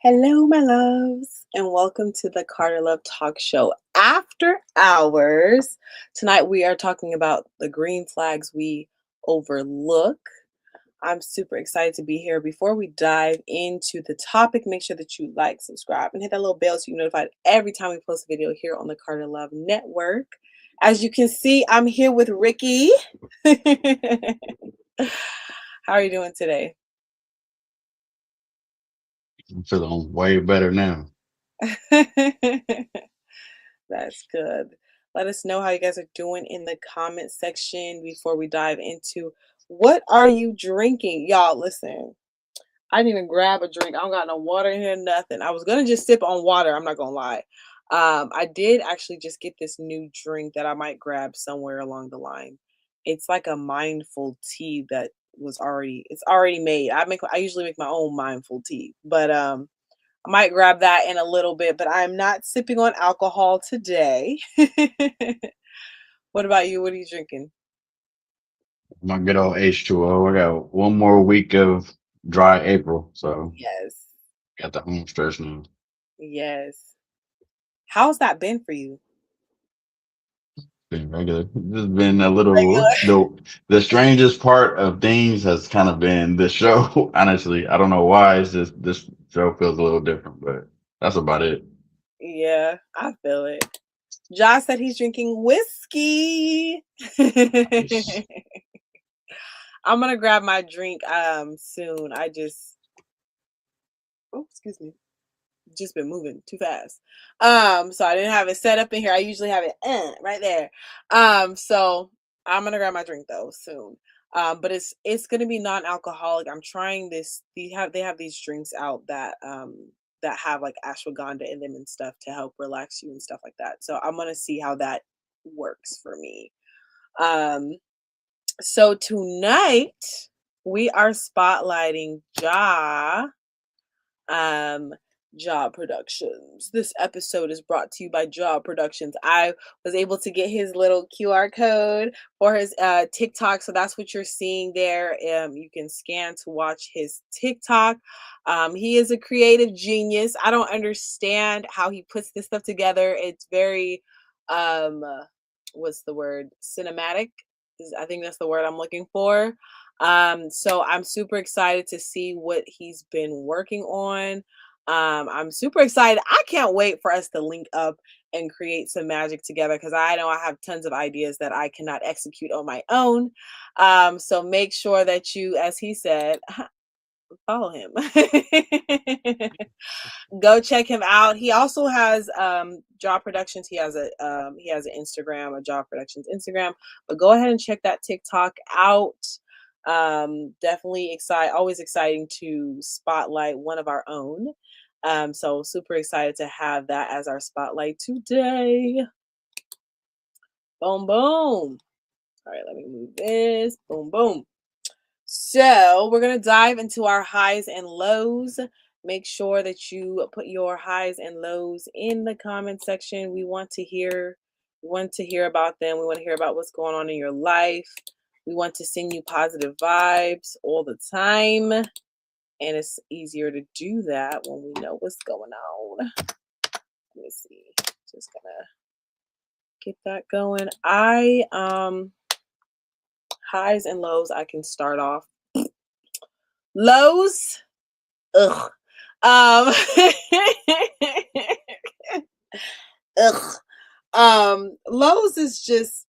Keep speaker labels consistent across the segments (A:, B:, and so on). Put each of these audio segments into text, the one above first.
A: Hello, my loves, and welcome to the Carter Love Talk Show After Hours. Tonight, we are talking about the green flags we overlook. I'm super excited to be here. Before we dive into the topic, make sure that you like, subscribe, and hit that little bell so you're notified every time we post a video here on the Carter Love Network. As you can see, I'm here with Ricky. How are you doing today?
B: I'm feeling way better now.
A: That's good. Let us know how you guys are doing in the comment section before we dive into what are you drinking? Y'all, listen. I didn't even grab a drink. I don't got no water in here, nothing. I was gonna just sip on water, I'm not gonna lie. I did actually just get this new drink that I might grab somewhere along the line. It's like a mindful tea that it's already made. I usually make my own mindful tea, but I might grab that in a little bit, but I'm not sipping on alcohol today. What about you? What are you drinking?
B: My good old H2O. I got one more week of dry April, so
A: Yes.
B: got the home stretch now.
A: Yes. How's that been for you?
B: Been regular. This has been a little
A: Regular.
B: the strangest part of things has kind of been this show. Honestly, I don't know why. It's just this show feels a little different, but that's about it.
A: Yeah, I feel it. Josh said he's drinking whiskey.
B: Nice.
A: I'm gonna grab my drink soon. Excuse me. Just been moving too fast. So I didn't have it set up in here. I usually have it right there. So I'm gonna grab my drink though soon. But it's gonna be non-alcoholic. I'm trying this. They have these drinks out that have like ashwagandha in them and stuff to help relax you and stuff like that. So I'm gonna see how that works for me. Um, so tonight we are spotlighting um Job Productions. This episode is brought to you by Job Productions. I was able to get his little QR code for his TikTok, so that's what you're seeing there. You can scan to watch his TikTok. He is a creative genius. I don't understand how he puts this stuff together. It's very what's the word? Cinematic. I think that's the word I'm looking for. So I'm super excited to see what he's been working on. I'm super excited. I can't wait for us to link up and create some magic together because I know I have tons of ideas that I cannot execute on my own. So make sure that you, as he said, follow him. Go check him out. He also has Job Productions. He has an Instagram, a Job Productions Instagram. But go ahead and check that TikTok out. Definitely always exciting to spotlight one of our own. So super excited to have that as our spotlight today. Boom boom. All right, let me move this. Boom boom. So we're gonna dive into our highs and lows. Make sure that you put your highs and lows in the comment section. We want to hear about them. We want to hear about what's going on in your life. We want to send you positive vibes all the time. And it's easier to do that when we know what's going on. Let me see. Just gonna get that going. Highs and lows, I can start off. Lows. Ugh. Um, ugh. Lowe's is just,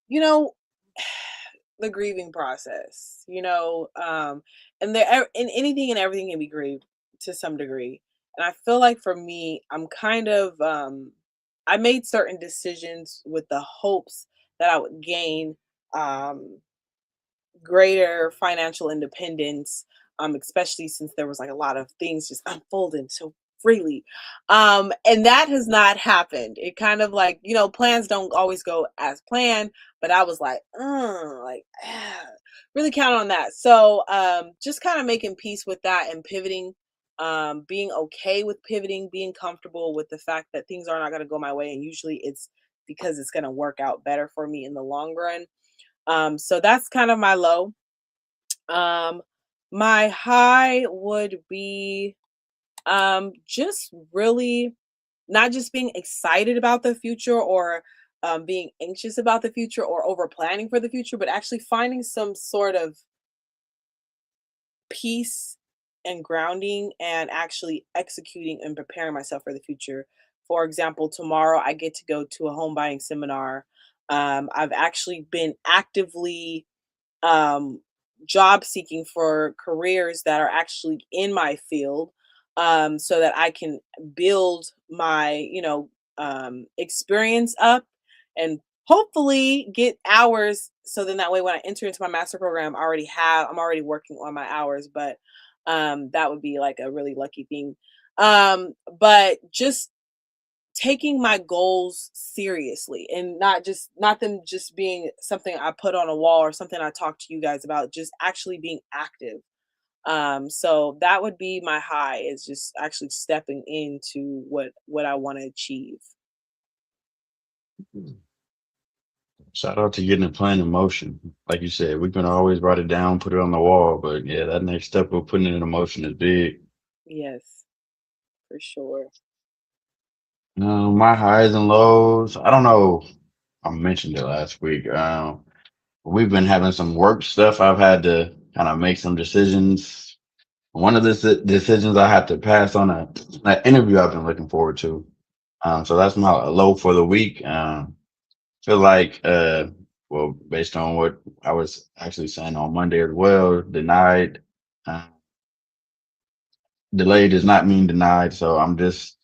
A: you know, the grieving process, and and anything and everything can be grieved to some degree. And I feel like for me, I made certain decisions with the hopes that I would gain um greater financial independence, especially since there was like a lot of things just unfolding so freely. And that has not happened. It kind of like, plans don't always go as planned, but I was like, really count on that. So just kind of making peace with that and pivoting, being okay with pivoting, being comfortable with the fact that things are not going to go my way. And usually it's because it's going to work out better for me in the long run. So that's kind of my low. Um, my high would be Just really not just being excited about the future or being anxious about the future or over planning for the future, but actually finding some sort of peace and grounding and actually executing and preparing myself for the future. For example, tomorrow I get to go to a home buying seminar. I've actually been actively um, job seeking for careers that are actually in my field, so that I can build my, experience up and hopefully get hours. So then that way, when I enter into my master program, I'm already working on my hours, but that would be like a really lucky thing. But just taking my goals seriously and not them just being something I put on a wall or something I talk to you guys about, just actually being active. So that would be my high, is just actually stepping into what I want to achieve.
B: Shout out to getting a plan in motion. Like you said, we can always write it down, put it on the wall, but yeah, that next step of putting it in motion is big.
A: Yes, for sure.
B: My highs and lows. I don't know. I mentioned it last week. We've been having some work stuff. I've had to kind of make some decisions. One of the decisions I had to pass on an interview I've been looking forward to. So that's my low for the week. Feel like, well, based on what I was actually saying on Monday as well, denied, uh, delayed does not mean denied. So I'm just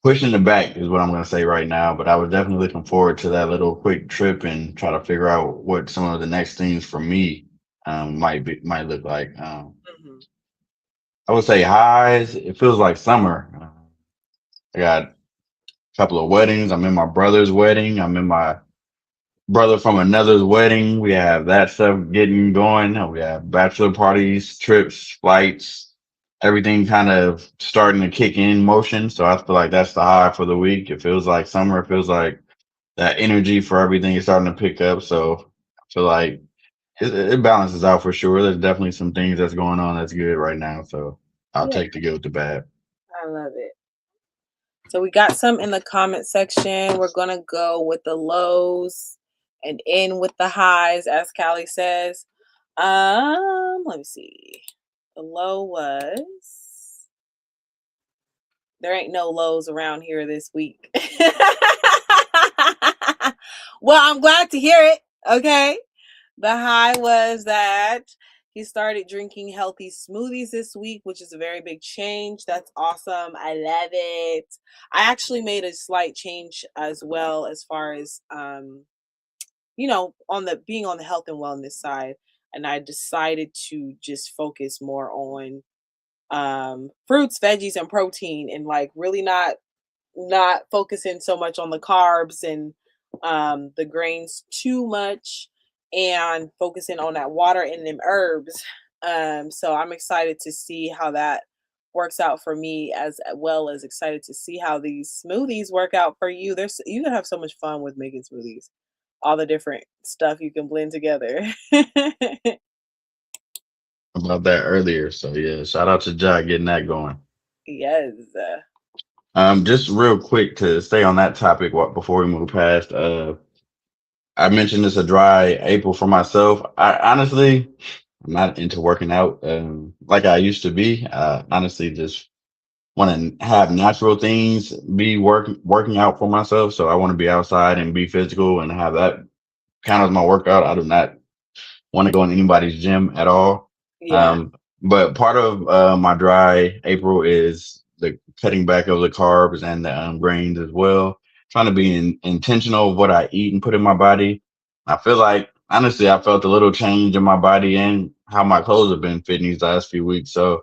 B: pushing it back is what I'm going to say right now. But I was definitely looking forward to that little quick trip and try to figure out what some of the next things for me might look like.
A: Hmm.
B: I would say highs. It feels like summer. I got a couple of weddings. I'm in my brother's wedding. I'm in my brother from another's wedding. We have that stuff getting going. We have bachelor parties, trips, flights, everything kind of starting to kick in motion. So I feel like that's the high for the week. It feels like summer. It feels like that energy for everything is starting to pick up. So I feel like it balances out for sure. There's definitely some things that's going on that's good right now. So I'll
A: Yeah,
B: take the good with the bad.
A: I love it. So we got some in the comment section. We're gonna go with the lows and end with the highs, as Callie says. Let me see. The low was there ain't no lows around here this week. Well, I'm glad to hear it. Okay. The high was that he started drinking healthy smoothies this week, which is a very big change. That's awesome. I love it. I actually made a slight change as well, as far as on the being on the health and wellness side. And I decided to just focus more on fruits, veggies, and protein, and like really not focusing so much on the carbs and the grains too much, and focusing on that water and them herbs. So I'm excited to see how that works out for me, as well as excited to see how these smoothies work out for you. You can have so much fun with making smoothies, all the different stuff you can blend together.
B: About that earlier. So yeah, shout out to Jack getting that going.
A: Yes.
B: Just real quick to stay on that topic before we move past. I mentioned it's a dry April for myself. I honestly, I'm not into working out like I used to be. Honestly, just want to have natural things be working out for myself. So I want to be outside and be physical and have that count as my workout. I do not want to go in anybody's gym at all.
A: Yeah.
B: Um, but part of my dry April is the cutting back of the carbs and the grains as well. Trying to be intentional of what I eat and put in my body. I feel like honestly, I felt a little change in my body and how my clothes have been fitting these last few weeks. So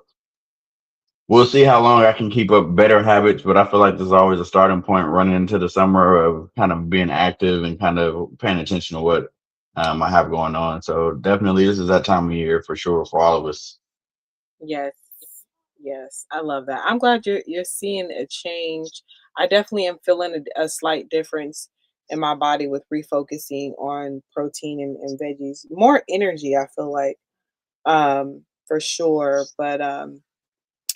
B: we'll see how long I can keep up better habits, but I feel like there's always a starting point running into the summer of kind of being active and kind of paying attention to what I have going on. So definitely, this is that time of year for sure for all of us.
A: Yes. Yes. I love that. I'm glad you're seeing a change. I definitely am feeling a slight difference in my body with refocusing on protein and veggies. More energy, I feel like, for sure. But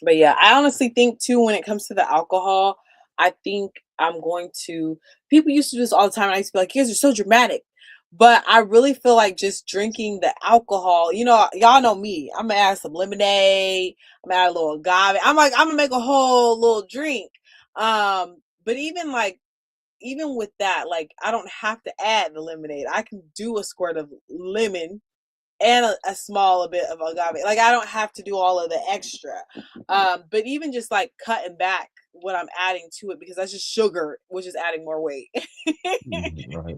A: But yeah, I honestly think too when it comes to the alcohol, I think I'm going to people used to do this all the time. And I used to be like, you guys are so dramatic. But I really feel like just drinking the alcohol, y'all know me. I'm gonna add some lemonade, I'm gonna add a little agave. I'm like, I'm gonna make a whole little drink. But even with that, like I don't have to add the lemonade. I can do a squirt of lemon and a small bit of agave. Like I don't have to do all of the extra. But even just like cutting back what I'm adding to it because that's just sugar, which is adding more weight.
B: Mhm, right.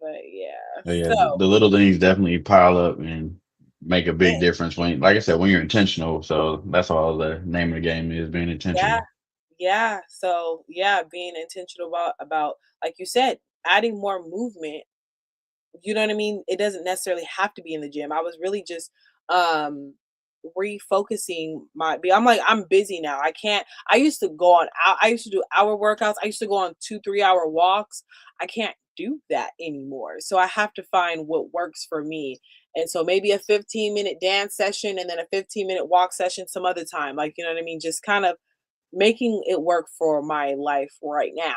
A: But yeah,
B: But yeah,
A: so
B: the little things definitely pile up and make a big
A: man,
B: difference when, like I said, when you're intentional. So that's all the name of the game is, being
A: yeah,
B: intentional.
A: yeah. So yeah, being intentional about like you said, adding more movement. You know what I mean? It doesn't necessarily have to be in the gym. I was really just um refocusing I'm like, I'm busy now. I can't I used to go on out I used to do hour workouts. I used to go on 2-3 hour walks. I can't do that anymore. So I have to find what works for me. And so maybe a 15-minute dance session and then a 15-minute walk session some other time. Like, you know what I mean? Just kind of making it work for my life right now.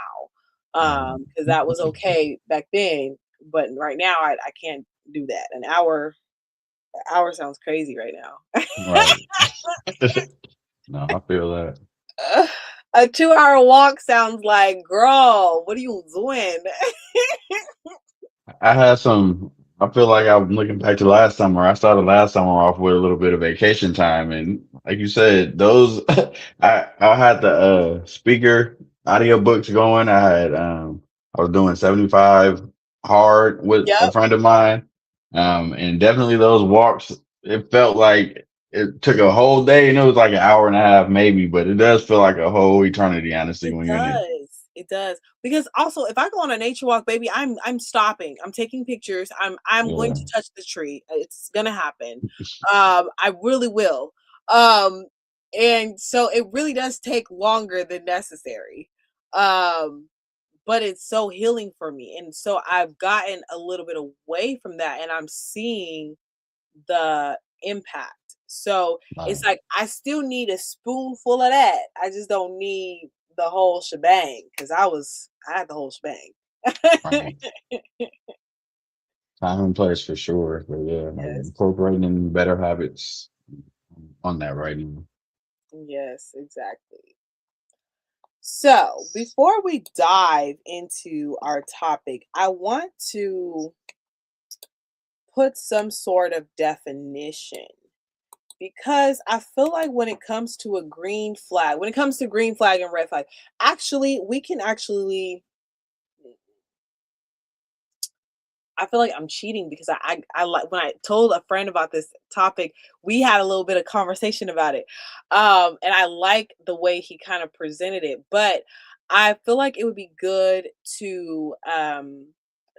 B: Right.
A: Because that was okay back then, but right now I can't do that. An hour sounds crazy right now.
B: Right. No, I feel that.
A: A 2-hour walk sounds like, girl, what are you doing?
B: I had some. I feel like I'm looking back to last summer. I started last summer off with a little bit of vacation time, and like you said, those I had the speaker audio books going. I was doing 75 hard with a
A: Yep,
B: friend of mine, and definitely those walks. It felt like it took a whole day, and it was like an hour and a half maybe, but it does feel like a whole eternity, honestly,
A: it
B: when you're in it.
A: does. It does. Because also if I go on a nature walk, baby, I'm stopping. I'm taking pictures. I'm going
B: Yeah,
A: to touch the tree. It's gonna happen. I really will. And so it really does take longer than necessary. Um, but it's so healing for me. And so I've gotten a little bit away from that and I'm seeing the impact. So
B: right,
A: it's like I still need a spoonful of that. I just don't need the whole shebang because I had the whole shebang.
B: right. Time and place for sure. But yeah, like
A: Yes.
B: incorporating better habits on that right now.
A: Yes, exactly. So before we dive into our topic, I want to put some sort of definition because I feel like when it comes to a green flag, when it comes to green flag and red flag, actually, we can actually I feel like I'm cheating because I like when I told a friend about this topic, we had a little bit of conversation about it. And I like the way he kind of presented it, but I feel like it would be good to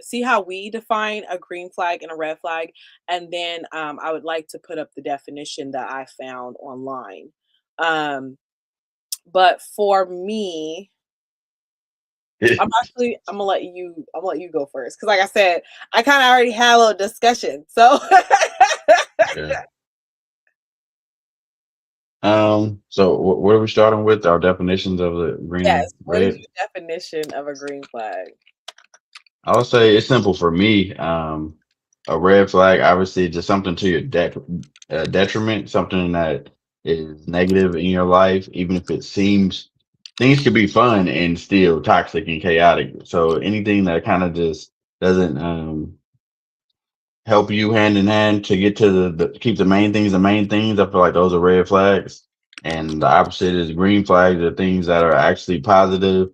A: see how we define a green flag and a red flag, and then I would like to put up the definition that I found online. Um, but for me, I'm gonna let you go first because, like I said, I kind of already had a little discussion. So
B: Yeah. So what are we starting with? Our definitions of the green
A: yes,
B: and
A: what is
B: red.
A: your definition of a green flag?
B: I would say it's simple for me. A red flag, obviously, just something to your detriment, something that is negative in your life, even if it seems things could be fun and still toxic and chaotic. So anything that kind of just doesn't help you hand in hand to get to the keep the main things the main things. I feel like those are red flags. And the opposite is green flags, are things that are actually positive.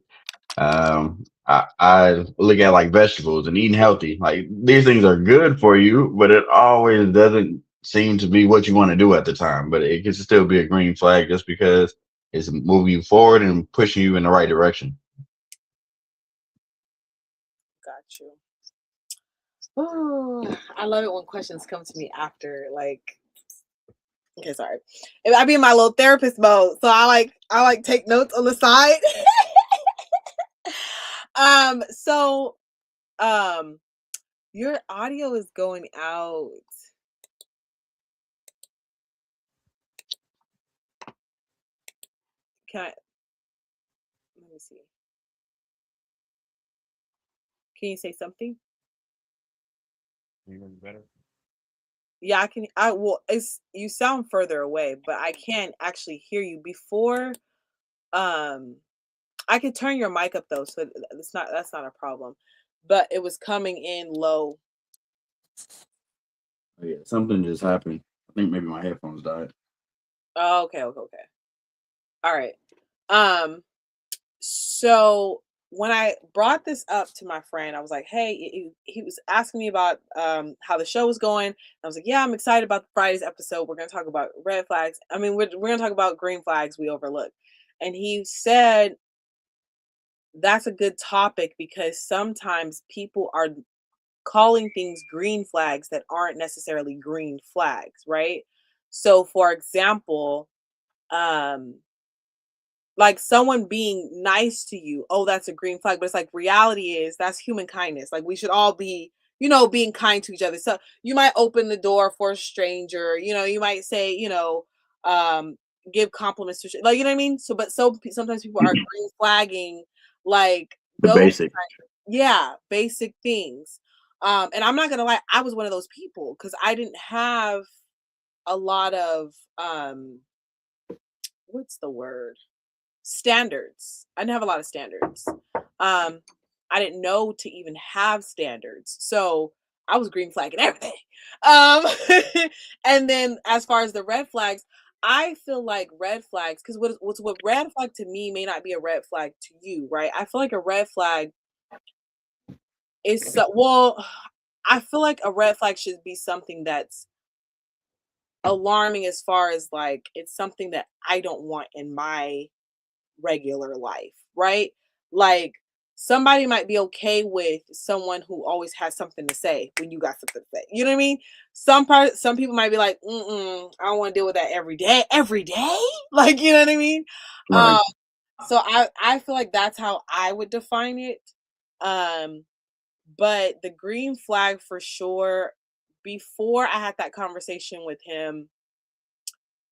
B: I look at like vegetables and eating healthy. Like these things are good for you, but it always doesn't seem to be what you want to do at the time. But it can still be a green flag just because it's moving you forward and pushing you in the right direction.
A: Got you. Oh, I love it when questions come to me after, like, okay, sorry. If I be in my little therapist mode, so I like take notes on the side. So um, your audio is going out. can I let me see. Can you say something?
B: You hear me better?
A: Yeah, I can. I will. It's you sound further away, but I can actually hear you. Before, um, I could turn your mic up though, so that's not a problem. But it was coming in low.
B: Oh, yeah, something just happened. I think maybe my headphones died.
A: Oh, okay, okay, okay. All right. Um, so when I brought this up to my friend, I was like, "Hey," he was asking me about how the show was going. I was like, "Yeah, I'm excited about Friday's episode. We're gonna talk about red flags. I mean, we're gonna talk about green flags we overlook." And he said that's a good topic because sometimes people are calling things green flags that aren't necessarily green flags, right? So, for example, um, like someone being nice to you, oh, that's a green flag. But it's like reality is that's human kindness. Like we should all be, being kind to each other. So you might open the door for a stranger, you might say, um, give compliments to, like, you know what I mean? So, but sometimes people are green flagging like
B: The
A: those,
B: basic.
A: yeah, basic things. And I'm not gonna lie, I was one of those people because I didn't have a lot of what's the word? Standards. I didn't have a lot of standards. Um, I didn't know to even have standards. So I was green flagging everything. Um, and then as far as the red flags, I feel like red flags, because what red flag to me may not be a red flag to you, right? I feel like a red flag is well, I feel like a red flag should be something that's alarming as far as like it's something that I don't want in my regular life, right? Like somebody might be okay with someone who always has something to say when you got something to say. You know what I mean? Some people might be like, I don't want to deal with that every day. Every day? Like, you know what I mean? Um,
B: Right.
A: so I feel like that's how I would define it. Um, but the green flag for sure, before I had that conversation with him,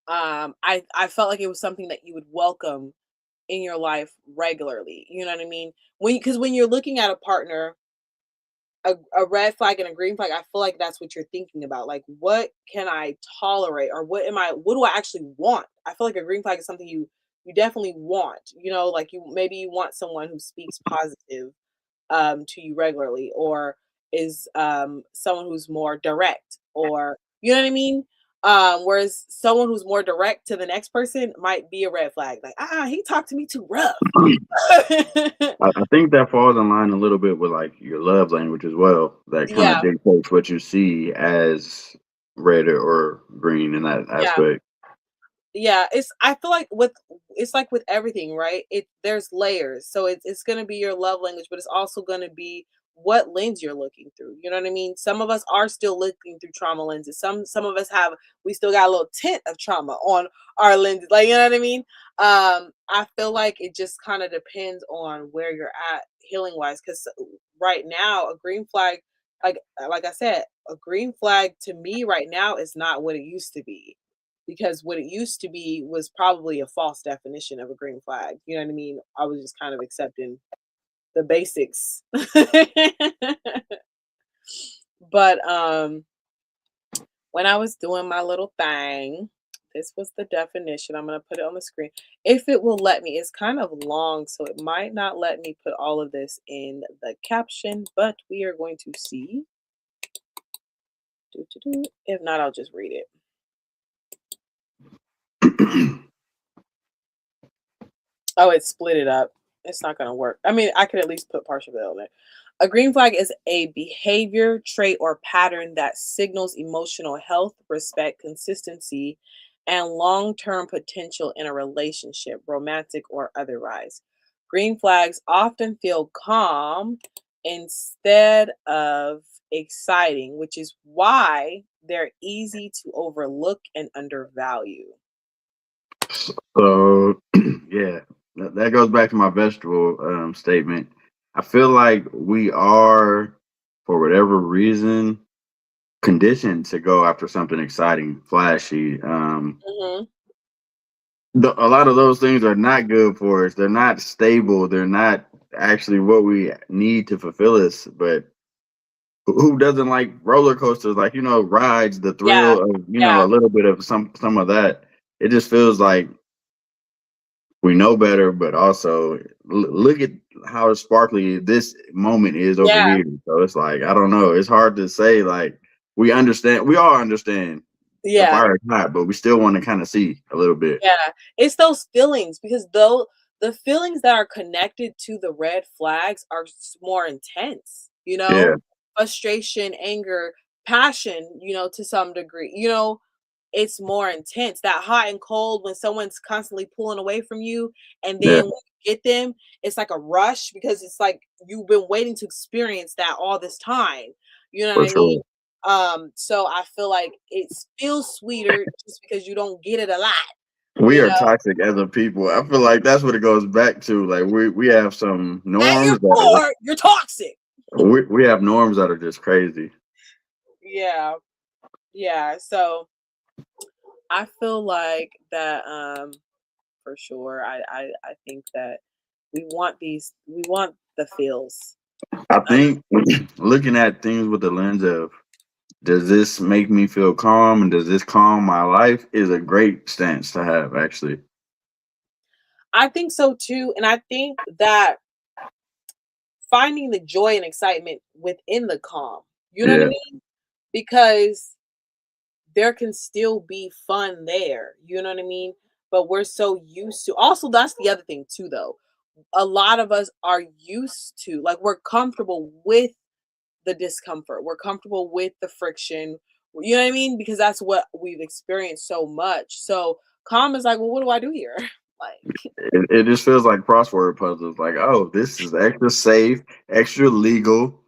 A: I felt like it was something that you would welcome in your life regularly. You know what I mean? Because when you're looking at a partner, a red flag and a green flag, I feel like that's what you're thinking about. Like, what can I tolerate, or what do I actually want? I feel like a green flag is something you definitely want. Like you want someone who speaks positive to you regularly, or is someone who's more direct, or you know what I mean. Whereas someone who's more direct to the next person might be a red flag. Like, he talked to me too rough.
B: I think that falls in line a little bit with like your love language as well. That kind of
A: Yeah,
B: dictates what you see as red or green in that
A: yeah.
B: aspect.
A: Yeah, I feel like it's like with everything, right? There's layers. So it's gonna be your love language, but it's also gonna be what lens you're looking through. You know what I mean? Some of us are still looking through trauma lenses. Some of us we still got a little tint of trauma on our lenses. Like, you know what I mean? I feel like it just kind of depends on where you're at healing wise. Because right now, a green flag, like I said, a green flag to me right now is not what it used to be, because what it used to be was probably a false definition of a green flag. You know what I mean? I was just kind of accepting the basics. But when I was doing my little thing, this was the definition. I'm going to put it on the screen. If it will let me, it's kind of long, so it might not let me put all of this in the caption, but we are going to see. If not, I'll just read it. Oh, it split it up. It's not gonna work. I mean, I could at least put partial on it. A green flag is a behavior, trait, or pattern that signals emotional health, respect, consistency, and long-term potential in a relationship, romantic or otherwise. Green flags often feel calm instead of exciting, which is why they're easy to overlook and undervalue.
B: So yeah, that goes back to my vegetable statement. I feel like we are, for whatever reason, conditioned to go after something exciting, flashy.
A: Mhm.
B: A lot of those things are not good for us. They're not stable. They're not actually what we need to fulfill us. But who doesn't like roller coasters? Like, rides, the
A: Yeah,
B: thrill of,
A: yeah,
B: a little bit of some of that. It just feels like we know better, but also look at how sparkly this moment is over
A: yeah,
B: here. So it's like, I don't know. It's hard to say. Like, we all understand the
A: yeah.
B: fire is hot, but we still want to kind of see a little bit.
A: Yeah, it's those feelings because though the feelings that are connected to the red flags are more intense,
B: Yeah,
A: frustration, anger, passion, to some degree, it's more intense. That hot and cold when someone's constantly pulling away from you, and
B: yeah,
A: then when you get them, it's like a rush because it's like you've been waiting to experience that all this time. You know
B: for
A: what I mean?
B: sure.
A: So I feel like it feels sweeter just because you don't get it a lot,
B: We
A: you
B: are
A: know?
B: toxic as a people. I feel like that's what it goes back to. Like we have some
A: At your
B: norms that
A: core, you're toxic.
B: we have norms that are just crazy.
A: Yeah, yeah. So I feel like that for sure. I think that we want the feels.
B: I
A: Um,
B: think looking at things with the lens of, does this make me feel calm and does this calm my life, is a great stance to have actually.
A: I think so too, and I think that finding the joy and excitement within the calm. You know what I
B: Yeah,
A: mean? Because there can still be fun there. You know what I mean? But we're so used to. Also, that's the other thing too, though. A lot of us are used to, like, we're comfortable with the discomfort. We're comfortable with the friction. You know what I mean? Because that's what we've experienced so much. So calm is like, well, what do I do here? Like,
B: it just feels like crossword puzzles. Like, oh, this is extra safe, extra legal,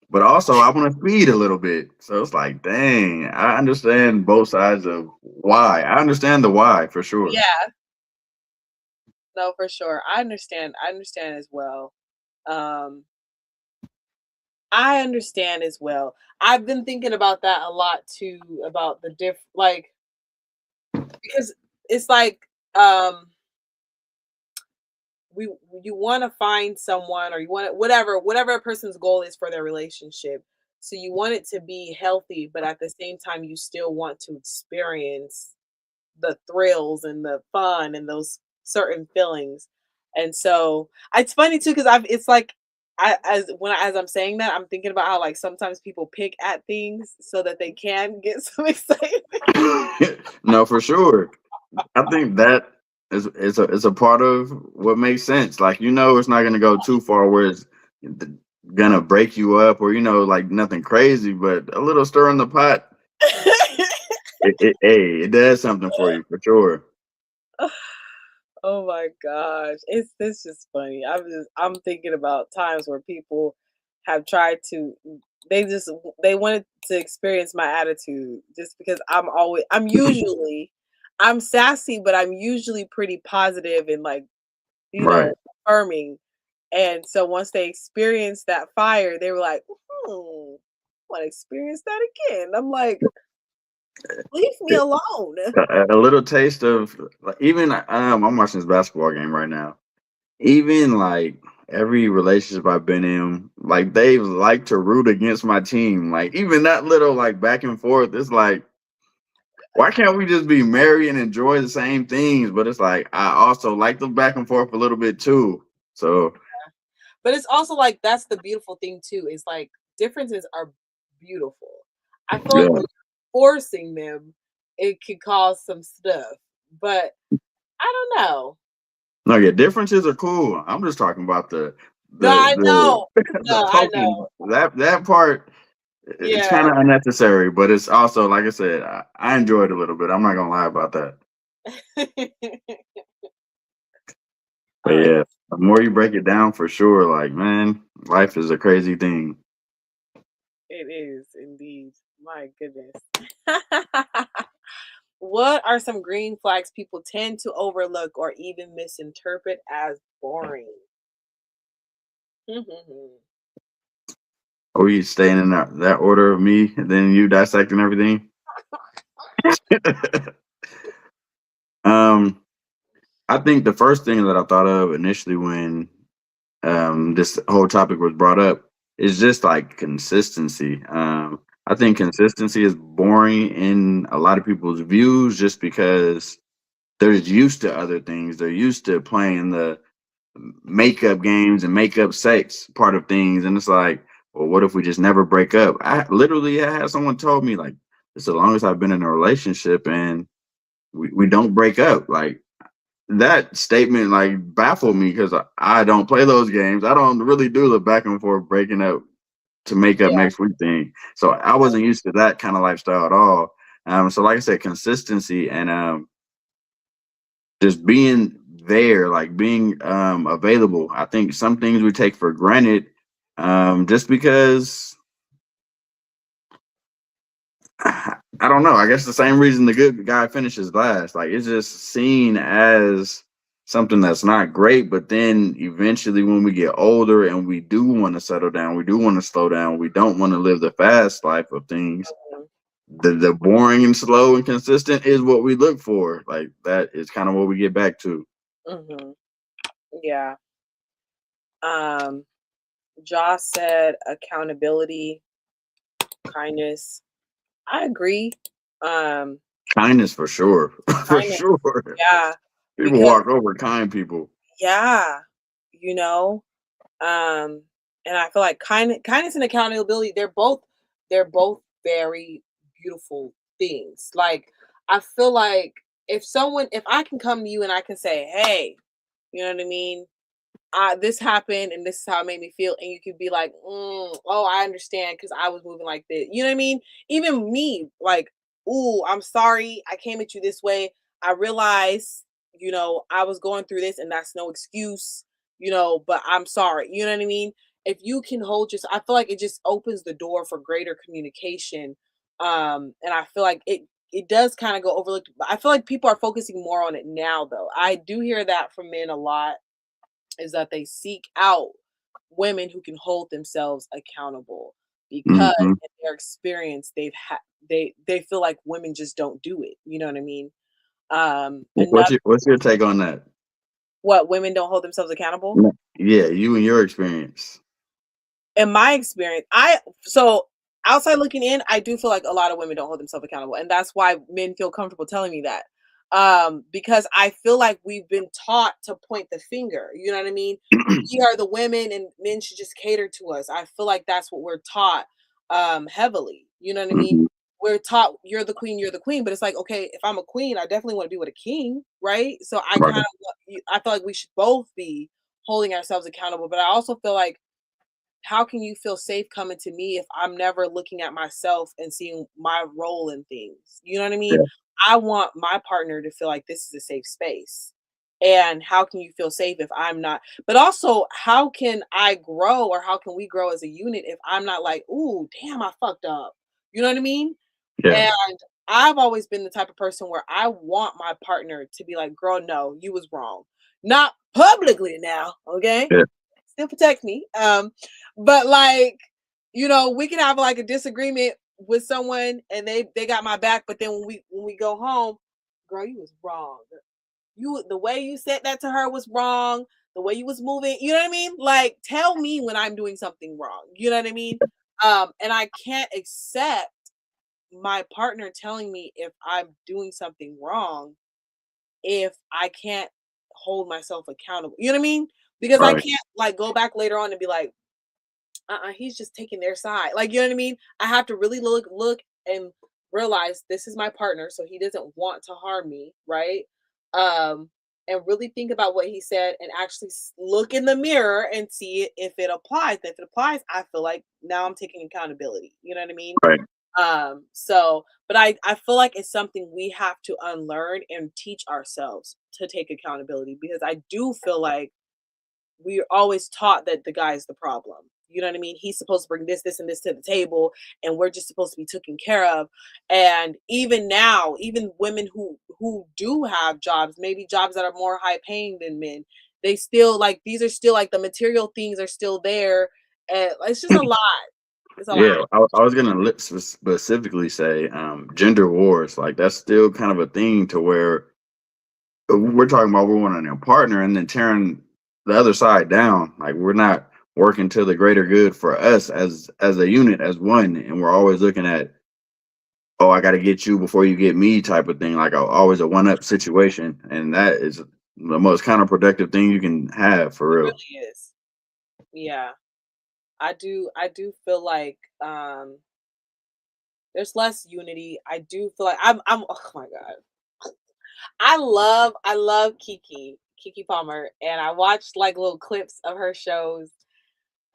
B: but also I want to speed a little bit. So it's like, dang, I understand both sides of why. I understand the why for sure.
A: yeah, no, for sure. I understand. I understand as well. Um, I understand as well. I've been thinking about that a lot too, about the like, because it's like, um, we you want to find someone, or you want to, whatever a person's goal is for their relationship. So you want it to be healthy, but at the same time you still want to experience the thrills and the fun and those certain feelings. And so it's funny too because I've it's like as I'm saying that, I'm thinking about how, like, sometimes people pick at things so that they can get some excitement.
B: No, for sure. I think that is a part of what makes sense. Like, it's not gonna go too far where it's gonna break you up, or like nothing crazy, but a little stir in the pot. It does something for you for sure.
A: Oh my gosh, it's just funny. I'm thinking about times where people have tried to they wanted to experience my attitude just because I'm sassy, but I'm usually pretty positive and, like,
B: Right.
A: affirming. And so once they experienced that fire, they were like, want to experience that again. I'm like, leave me alone.
B: A little taste of, like, even I'm watching this basketball game right now. Even like every relationship I've been in, like they like to root against my team. Like even that little like back and forth, it's like, why can't we just be merry and enjoy the same things? But it's like I also like the back and forth a little bit too. So
A: But it's also like that's the beautiful thing too. Is like differences are beautiful. I feel like
B: yeah,
A: when you're forcing them, it could cause some stuff. But I don't know.
B: no, yeah, differences are cool. I'm just talking about
A: No, I know.
B: the
A: No, I
B: poking,
A: know.
B: that part. It's
A: Yeah.
B: kind of unnecessary, but it's also, like I said, I enjoyed it a little bit. I'm not gonna lie about that. But
A: Oh,
B: yeah, the more you break it down, for sure, like, man, life is a crazy thing.
A: it is indeed. My goodness. What are some green flags people tend to overlook or even misinterpret as boring?
B: Are we staying in that order of me and then you dissecting everything? um, I think the first thing that I thought of initially when this whole topic was brought up is just like consistency. I think consistency is boring in a lot of people's views just because they're used to other things. They're used to playing the makeup games and makeup sex part of things. And it's like, well, what if we just never break up? I literally I had someone told me like, as long as I've been in a relationship and we don't break up, like that statement like baffled me because I don't play those games. I don't really do the back and forth breaking up to make up
A: Yeah.
B: next week thing. So I wasn't used to that kind of lifestyle at all. So like I said, consistency and just being there, like being available. I think some things we take for granted just because I don't know. I guess the same reason the good guy finishes last. Like it's just seen as something that's not great. But then eventually, when we get older and we do want to settle down, we do want to slow down, we don't want to live the fast life of things. The boring and slow and consistent is what we look for. Like that is kind of what we get back to.
A: Hmm. Yeah. Um, Josh said accountability, kindness. I agree. Um,
B: Kindness for sure, for
A: Kindness.
B: sure.
A: Yeah.
B: People
A: Because
B: walk over kind people.
A: yeah, you know, um, and I feel like kindness and accountability, they're both very beautiful things. Like I feel like if I can come to you and I can say, hey, you know what I mean? This happened and this is how it made me feel, and you could be like, oh, I understand because I was moving like this, you know what I mean? Even me, like, ooh, I'm sorry I came at you this way. I realize, I was going through this and that's no excuse, but I'm sorry, you know what I mean? If you can hold I feel like it just opens the door for greater communication. And I feel like it does kind of go overlooked, but I feel like people are focusing more on it now though. I do hear that from men a lot, is that they seek out women who can hold themselves accountable because
B: Hmm.
A: in their experience they feel like women just don't do it. You know what I mean? Another
B: What's your take on that?
A: What, women don't hold themselves accountable?
B: No. Yeah, you and your experience.
A: In my experience, so outside looking in, I do feel like a lot of women don't hold themselves accountable, and that's why men feel comfortable telling me that. Because I feel like we've been taught to point the finger. You know what I mean? We are the women, and men should just cater to us. I feel like that's what we're taught heavily. You know what I mean?
B: Hmm.
A: We're taught you're the queen, but it's like, okay, if I'm a queen, I definitely want to be with a king, right? So
B: Right.
A: I feel like we should both be holding ourselves accountable, but I also feel like how can you feel safe coming to me if I'm never looking at myself and seeing my role in things? You know what I mean?
B: Yeah.
A: I want my partner to feel like this is a safe space. And how can you feel safe if I'm not? But also, how can I grow or how can we grow as a unit if I'm not like, ooh, damn, I fucked up? You know what I mean?
B: Yeah.
A: And I've always been the type of person where I want my partner to be like, girl, no, you was wrong. Not publicly now, okay?
B: Yeah.
A: Still protect me. But like, we can have like a disagreement with someone and they got my back, but then when we go home, girl, you was wrong. The way you said that to her was wrong. The way you was moving, you know what I mean? Like, tell me when I'm doing something wrong. You know what I mean? And I can't accept my partner telling me if I'm doing something wrong if I can't hold myself accountable. You know what I mean? Because I
B: Right.
A: can't like go back later on and be like, he's just taking their side. Like, you know what I mean? I have to really look and realize this is my partner, so he doesn't want to harm me, right? Um, and really think about what he said and actually look in the mirror and see if it applies. If it applies, I feel like now I'm taking accountability. You know what I mean?
B: Right.
A: But I feel like it's something we have to unlearn and teach ourselves to take accountability because I do feel like we're always taught that the guy is the problem. You know what I mean? He's supposed to bring this, and this to the table, and we're just supposed to be taken care of. And even now, even women who do have jobs, maybe jobs that are more high paying than men, they still like these are still like the material things are still there. And it's just a lot. It's a lot.
B: Yeah, I was gonna specifically say gender wars. Like that's still kind of a thing to where we're talking about we wanting a partner and then tearing the other side down. Like we're not working to the greater good for us as a unit, as one, and we're always looking at, oh, I got to get you before you get me type of thing. Like always a one up situation, and that is the most counterproductive thing you can have for
A: It
B: real.
A: really is. Yeah. I do feel like there's less unity. I do feel like I'm oh my god. I love Kiki Palmer, and I watched like little clips of her shows.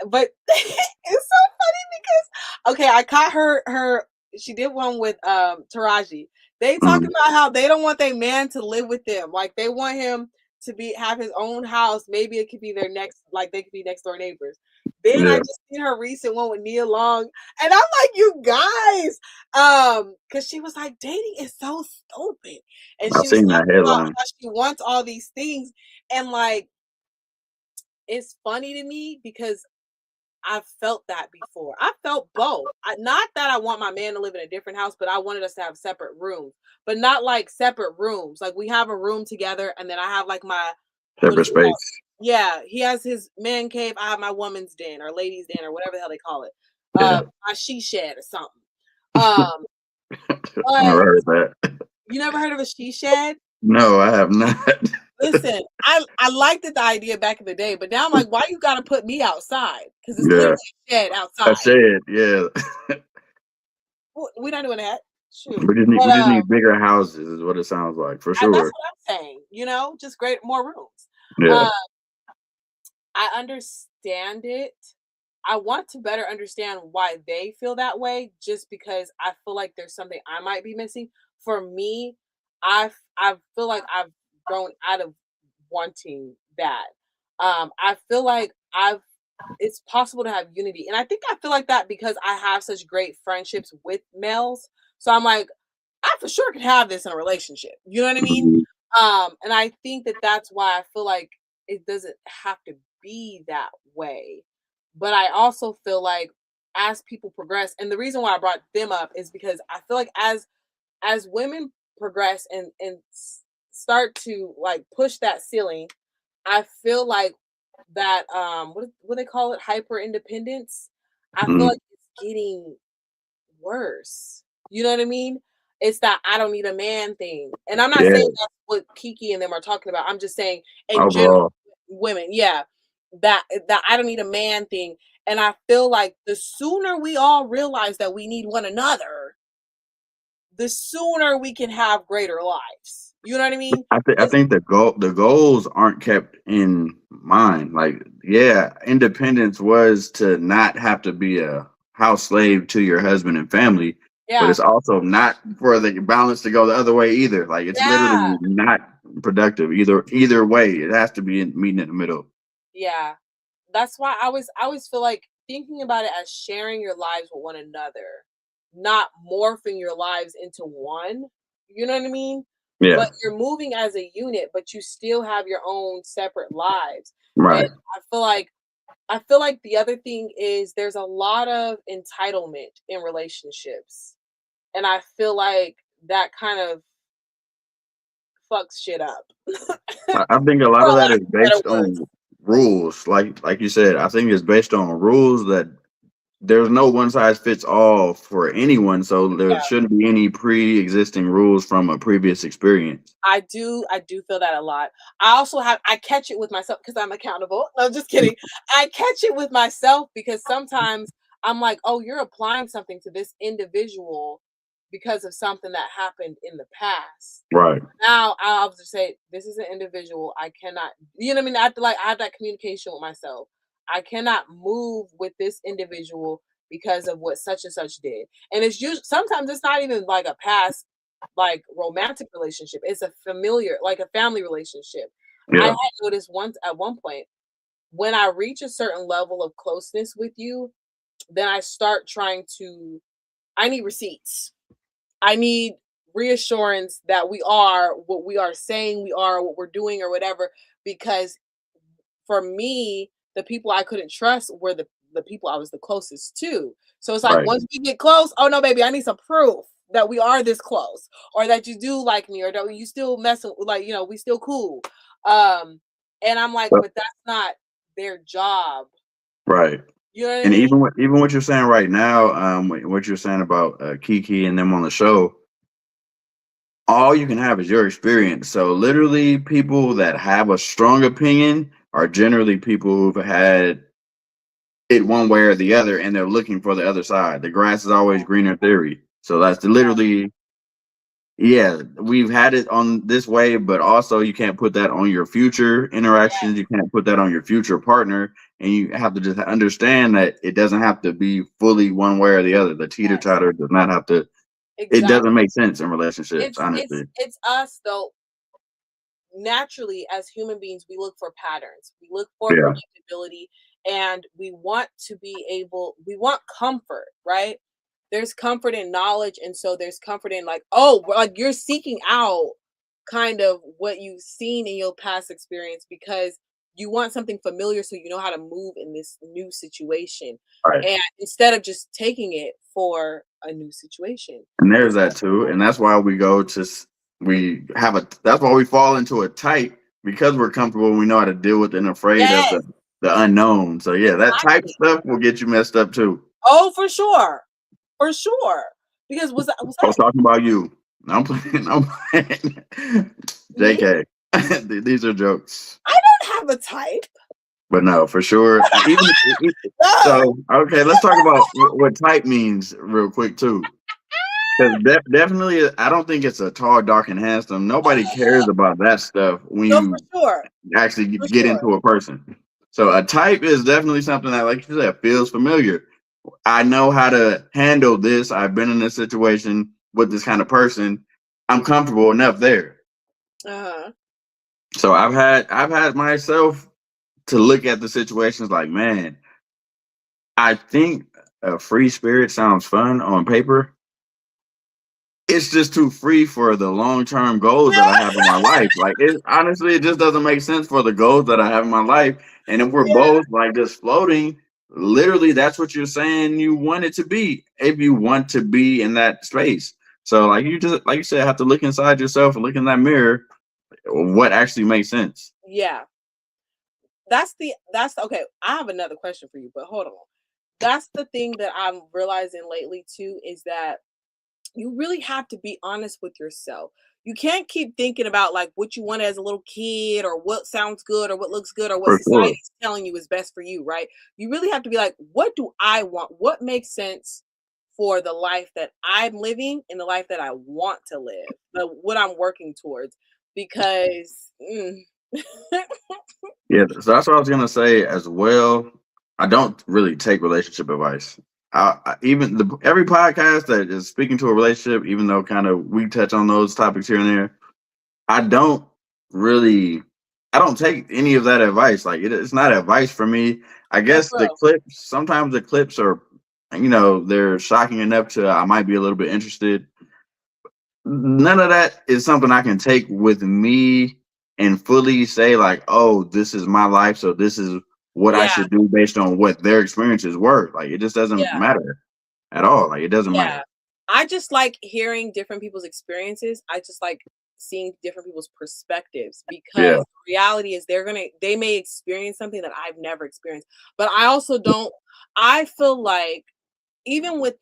A: But it's so funny because okay, I caught her she did one with Taraji. They talk
B: Mm,
A: about how they don't want their man to live with them. Like they want him to be have his own house. Maybe it could be their next like they could be next door neighbors. Then I
B: yeah,
A: just seen her recent one with Nia Long, and I'm like, you guys, because she was like, dating is so stupid, and
B: I've
A: she was
B: seen that
A: talking about
B: headline.
A: how she wants all these things, and like it's funny to me because I've felt that before. I felt both. Not that I want my man to live in a different house, but I wanted us to have separate rooms, but not like separate rooms. Like we have a room together, and then I have like my what
B: Separate
A: do you call
B: space.
A: it? Yeah, he has his man cave. I have my woman's den or ladies' den or whatever the hell they call it.
B: Yeah,
A: My she shed or something. Um,
B: never
A: but
B: heard that.
A: you never heard of a she shed?
B: No, I have not.
A: Listen, I liked the idea back in the day, but now I'm like, why you got to put me outside? Because it's literally
B: Yeah,
A: a shed
B: I
A: outside.
B: said, yeah.
A: We're not doing that. Shoot.
B: We
A: But
B: just need bigger houses, is what it sounds like for
A: that's
B: sure.
A: what I'm saying. Just great more rooms.
B: Yeah,
A: Uh, I understand it. I want to better understand why they feel that way, just because I feel like there's something I might be missing. For me, I feel like I've grown out of wanting that. I feel like I've it's possible to have unity, and I think I feel like that because I have such great friendships with males. So I'm like, I for sure could have this in a relationship. You know what I mean?
B: mhm,
A: And I think that that's why I feel like it doesn't have to be that way. But I also feel like as people progress, and the reason why I brought them up is because I feel like as women progress and start to like push that ceiling, I feel like that what they call it, hyper independence. I feel
B: mhm.
A: like it's getting worse. You know what I mean? It's that I don't need a man thing. And I'm not
B: Yeah,
A: saying that's what Kiki and them are talking about. I'm just saying in general,
B: overall,
A: women, yeah, that I don't need a man thing. And I feel like the sooner we all realize that we need one another, the sooner we can have greater lives. You know what I mean?
B: I
A: 'Cause-
B: think the goals aren't kept in mind. Like, yeah, independence was to not have to be a house slave to your husband and family, but
A: yeah,
B: it's also not for the balance to go the other way either. Like, it's
A: yeah,
B: literally not productive either way. It has to be meeting in the middle.
A: yeah. That's why I always feel like thinking about it as sharing your lives with one another, not morphing your lives into one. You know what I mean? But
B: Yeah,
A: you're moving as a unit, but you still have your own separate lives. And
B: right,
A: I feel like the other thing is there's a lot of entitlement in relationships. And I feel like that kind of fucks shit up.
B: I think a lot
A: For
B: of
A: a
B: that
A: lack
B: is
A: of better
B: based
A: words.
B: on rules. Like you said, I think it's based on rules that there's no one size fits all for anyone, so there shouldn't be any pre-existing rules from a previous experience.
A: I do feel that a lot. I catch it with myself because I'm accountable. No, I'm just kidding. I catch it with myself because sometimes I'm like, "Oh, you're applying something to this individual because of something that happened in the past."
B: Right,
A: Now I'll just say, "This is an individual. I cannot." You know what I mean? I have that communication with myself. I cannot move with this individual because of what such and such did. And it's usually sometimes it's not even like a past like romantic relationship. It's a familiar, like a family relationship. I
B: yeah,
A: had noticed once at one point when I reach a certain level of closeness with you, then I start trying to I need receipts. I need reassurance that we are what we are saying we are, what we're doing or whatever, because for me, the people I couldn't trust were the people I was the closest to. So it's like
B: right.
A: once we get close, oh no, baby, I need some proof. that we are this close, or that you do like me, or that you still messing like, we still cool. Um, and I'm like, but that's not their job.
B: Right.
A: You know what I
B: And
A: mean?
B: even what you're saying right now, what you're saying about Kiki and them on the show, all you can have is your experience. So literally, people that have a strong opinion are generally people who've had it one way or the other, and they're looking for the other side. The grass is always greener theory. So that's literally, yeah, we've had it on this way, but also you can't put that on your future interactions. You can't put that on your future partner. And you have to just understand that it doesn't have to be fully one way or the other. The teeter
A: Yes,
B: totter does not have to, it
A: exactly.
B: doesn't make sense in relationships,
A: It's it's
B: honestly.
A: it's us though. Naturally, as human beings, we look for patterns. We look for
B: Yeah.
A: predictability, and we want comfort, right? There's comfort in knowledge, and so there's comfort in like, oh, like you're seeking out kind of what you've seen in your past experience because you want something familiar so you know how to move in this new situation.
B: Right.
A: And instead of just taking it for a new situation.
B: And
A: You
B: there's
A: know?
B: that too. And that's why we go to, that's why we fall into a type because we're comfortable and we know how to deal with and afraid of
A: Yes,
B: the unknown. So yeah, that type
A: exactly.
B: stuff will get you messed up too.
A: Oh, for sure. For sure. Because
B: I was talking about you. No, I'm playing. I'm playing.
A: me?
B: JK. These are jokes.
A: I don't have a type.
B: But no, for sure.
A: Ugh.
B: So, okay, let's talk about what type means real quick too. Because definitely, I don't think it's a tall, dark, and handsome. Nobody cares about that stuff when
A: No, for
B: you
A: sure.
B: actually
A: For
B: get
A: sure.
B: into a person. So a type is definitely something that, like you said, feels familiar. I know how to handle this. I've been in this situation with this kind of person. I'm comfortable enough there.
A: Uh-huh.
B: So I've had myself to look at the situations like, man, I think a free spirit sounds fun on paper. It's just too free for the long term goals that I have in my life. Like it honestly, it just doesn't make sense for the goals that I have in my life. And if we're
A: Yeah.
B: both like just floating, literally that's what you're saying you want it to be. If you want to be in that space. So like you just like you said, have to look inside yourself and look in that mirror. What actually makes sense?
A: Yeah. That's okay. I have another question for you, but hold on. That's the thing that I'm realizing lately too is that you really have to be honest with yourself. You can't keep thinking about like what you want as a little kid or what sounds good or what looks good or what
B: For
A: society
B: sure.
A: is telling you is best for you, right? You really have to be like, what do I want? What makes sense for the life that I'm living and the life that I want to live, what I'm working towards? Because
B: Yeah, so that's what I was gonna say as well. I don't really take relationship advice. Even every podcast that is speaking to a relationship, even though kind of we touch on those topics here and there, I don't really, I don't take any of that advice. Like it's not advice for me. I
A: no,
B: guess
A: for
B: the
A: real.
B: clips, sometimes the clips are, they're shocking enough to I might be a little bit interested. None of that is something I can take with me and fully say like, oh, this is my life, so this is what I
A: Yeah,
B: should do based on what their experiences were. Like it just doesn't
A: yeah.
B: matter at all. Like it doesn't
A: Yeah.
B: matter.
A: I just like hearing different people's experiences. I just like seeing different people's perspectives
B: Yeah.
A: because the reality is they may experience something that I've never experienced. But I also don't I feel like even with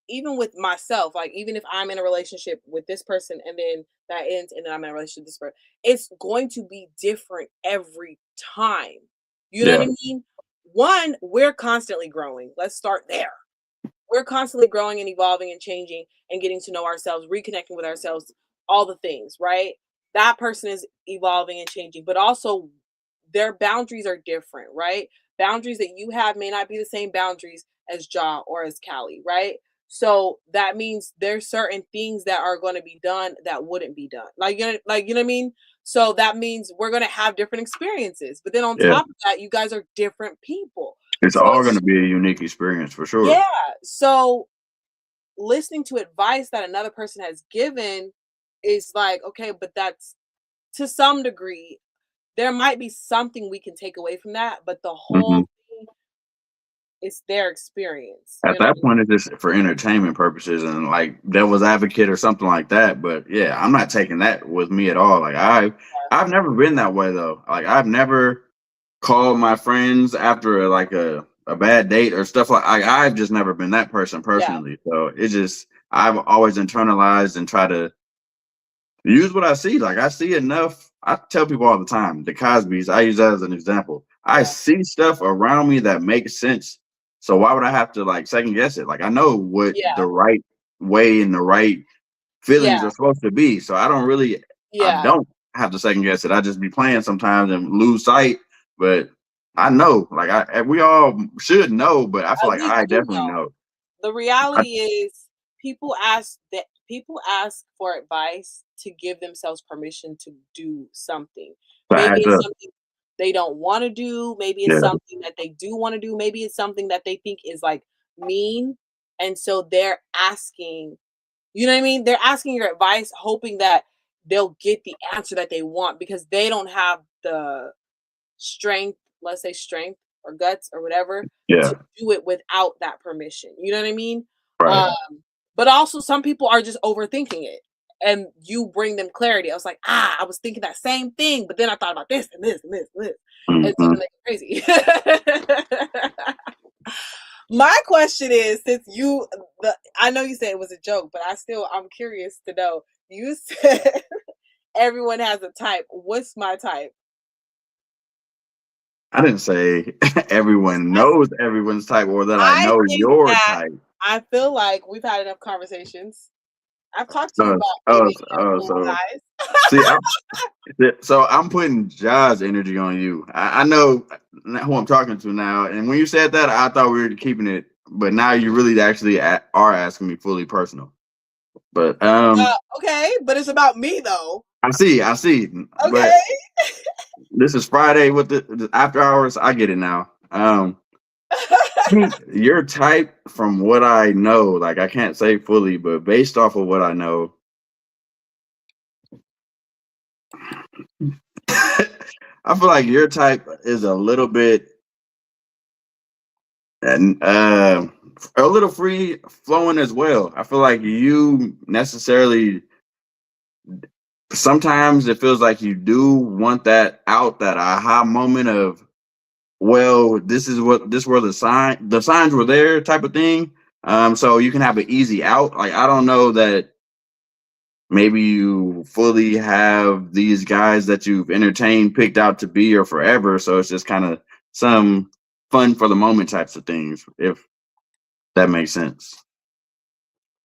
A: even with myself, like even if I'm in a relationship with this person and then that ends and then I'm in a relationship with this person, it's going to be different every time. You know what
B: Yeah.
A: I mean? One, we're constantly growing. Let's start there. We're constantly growing and evolving and changing and getting to know ourselves, reconnecting with ourselves, all the things, right? That person is evolving and changing, but also their boundaries are different, right? Boundaries that you have may not be the same boundaries as Ja or as Callie, right? So that means there's certain things that are going to be done that wouldn't be done. Like you know what I mean? So that means we're going to have different experiences. But then on
B: Yeah.
A: top of that, you guys are different people.
B: It's
A: So
B: all
A: it's
B: gonna be a unique experience for sure.
A: yeah. So listening to advice that another person has given is like, okay, but that's to some degree, there might be something we can take away from that, but the
B: Hmm.
A: whole thing It's their experience,
B: At
A: you know?
B: that point, it's just for entertainment purposes and like devil's advocate or something like that. But yeah, I'm not taking that with me at all. Like I've never been that way though. Like I've never called my friends after like a bad date or stuff like I've just never been that person
A: Yeah,
B: personally. So it's just I've always internalized and try to use what I see. Like I see enough. I tell people all the time, the Cosby's, I use that as an example. I
A: yeah,
B: see stuff around me that makes sense. So why would I have to like second guess it? Like I know what
A: yeah,
B: the right way and the right
A: yeah,
B: feelings are supposed to be. So I
A: yeah.
B: don't have to second guess it. I just be playing sometimes and lose sight. But I know, like we all should know, but I feel like
A: We
B: I
A: do
B: definitely
A: know.
B: know.
A: The
B: I,
A: reality is people ask for advice to give themselves permission to do something.
B: so I
A: Maybe
B: had
A: it's
B: to,
A: something they don't want to do, maybe it's
B: yeah,
A: something that they do want to do, maybe it's something that they think is like mean, and so they're asking, you know what I mean? They're asking your advice hoping that they'll get the answer that they want because they don't have the strength, let's say strength or guts or whatever, to
B: yeah,
A: do it without that permission. You know what I mean?
B: right,
A: Um, but also some people are just overthinking it and you bring them clarity. I was like, I was thinking that same thing, but then I thought about this and this and this and this. And so
B: hmm
A: then they go crazy. My question is, since I know you said it was a joke, but I'm curious to know. You said everyone has a type. What's my type?
B: I didn't say everyone
A: I
B: knows everyone's type or that I
A: I
B: know
A: think
B: your
A: that
B: type.
A: I feel like we've had enough conversations. I've talked to you
B: Oh,
A: about maybe
B: oh,
A: a
B: oh,
A: handful of
B: so
A: guys.
B: see, so I'm putting Ja's energy on you. I know who I'm talking to now, and when you said that, I thought we were keeping it, but now you really actually are asking me fully personal. But
A: Okay, but it's about me though.
B: I see.
A: Okay.
B: But this is Friday with the after hours. I get it now. Your type, from what I know, like I can't say fully, but based off of what I know, I feel like your type is a little bit and a little free flowing as well. I feel like you necessarily sometimes it feels like you do want that aha moment of, well, this were the signs were there type of thing. So you can have an easy out. Like I don't know that maybe you fully have these guys that you've entertained picked out to be your forever. So it's just kind of some fun for the moment types of things, if that makes sense.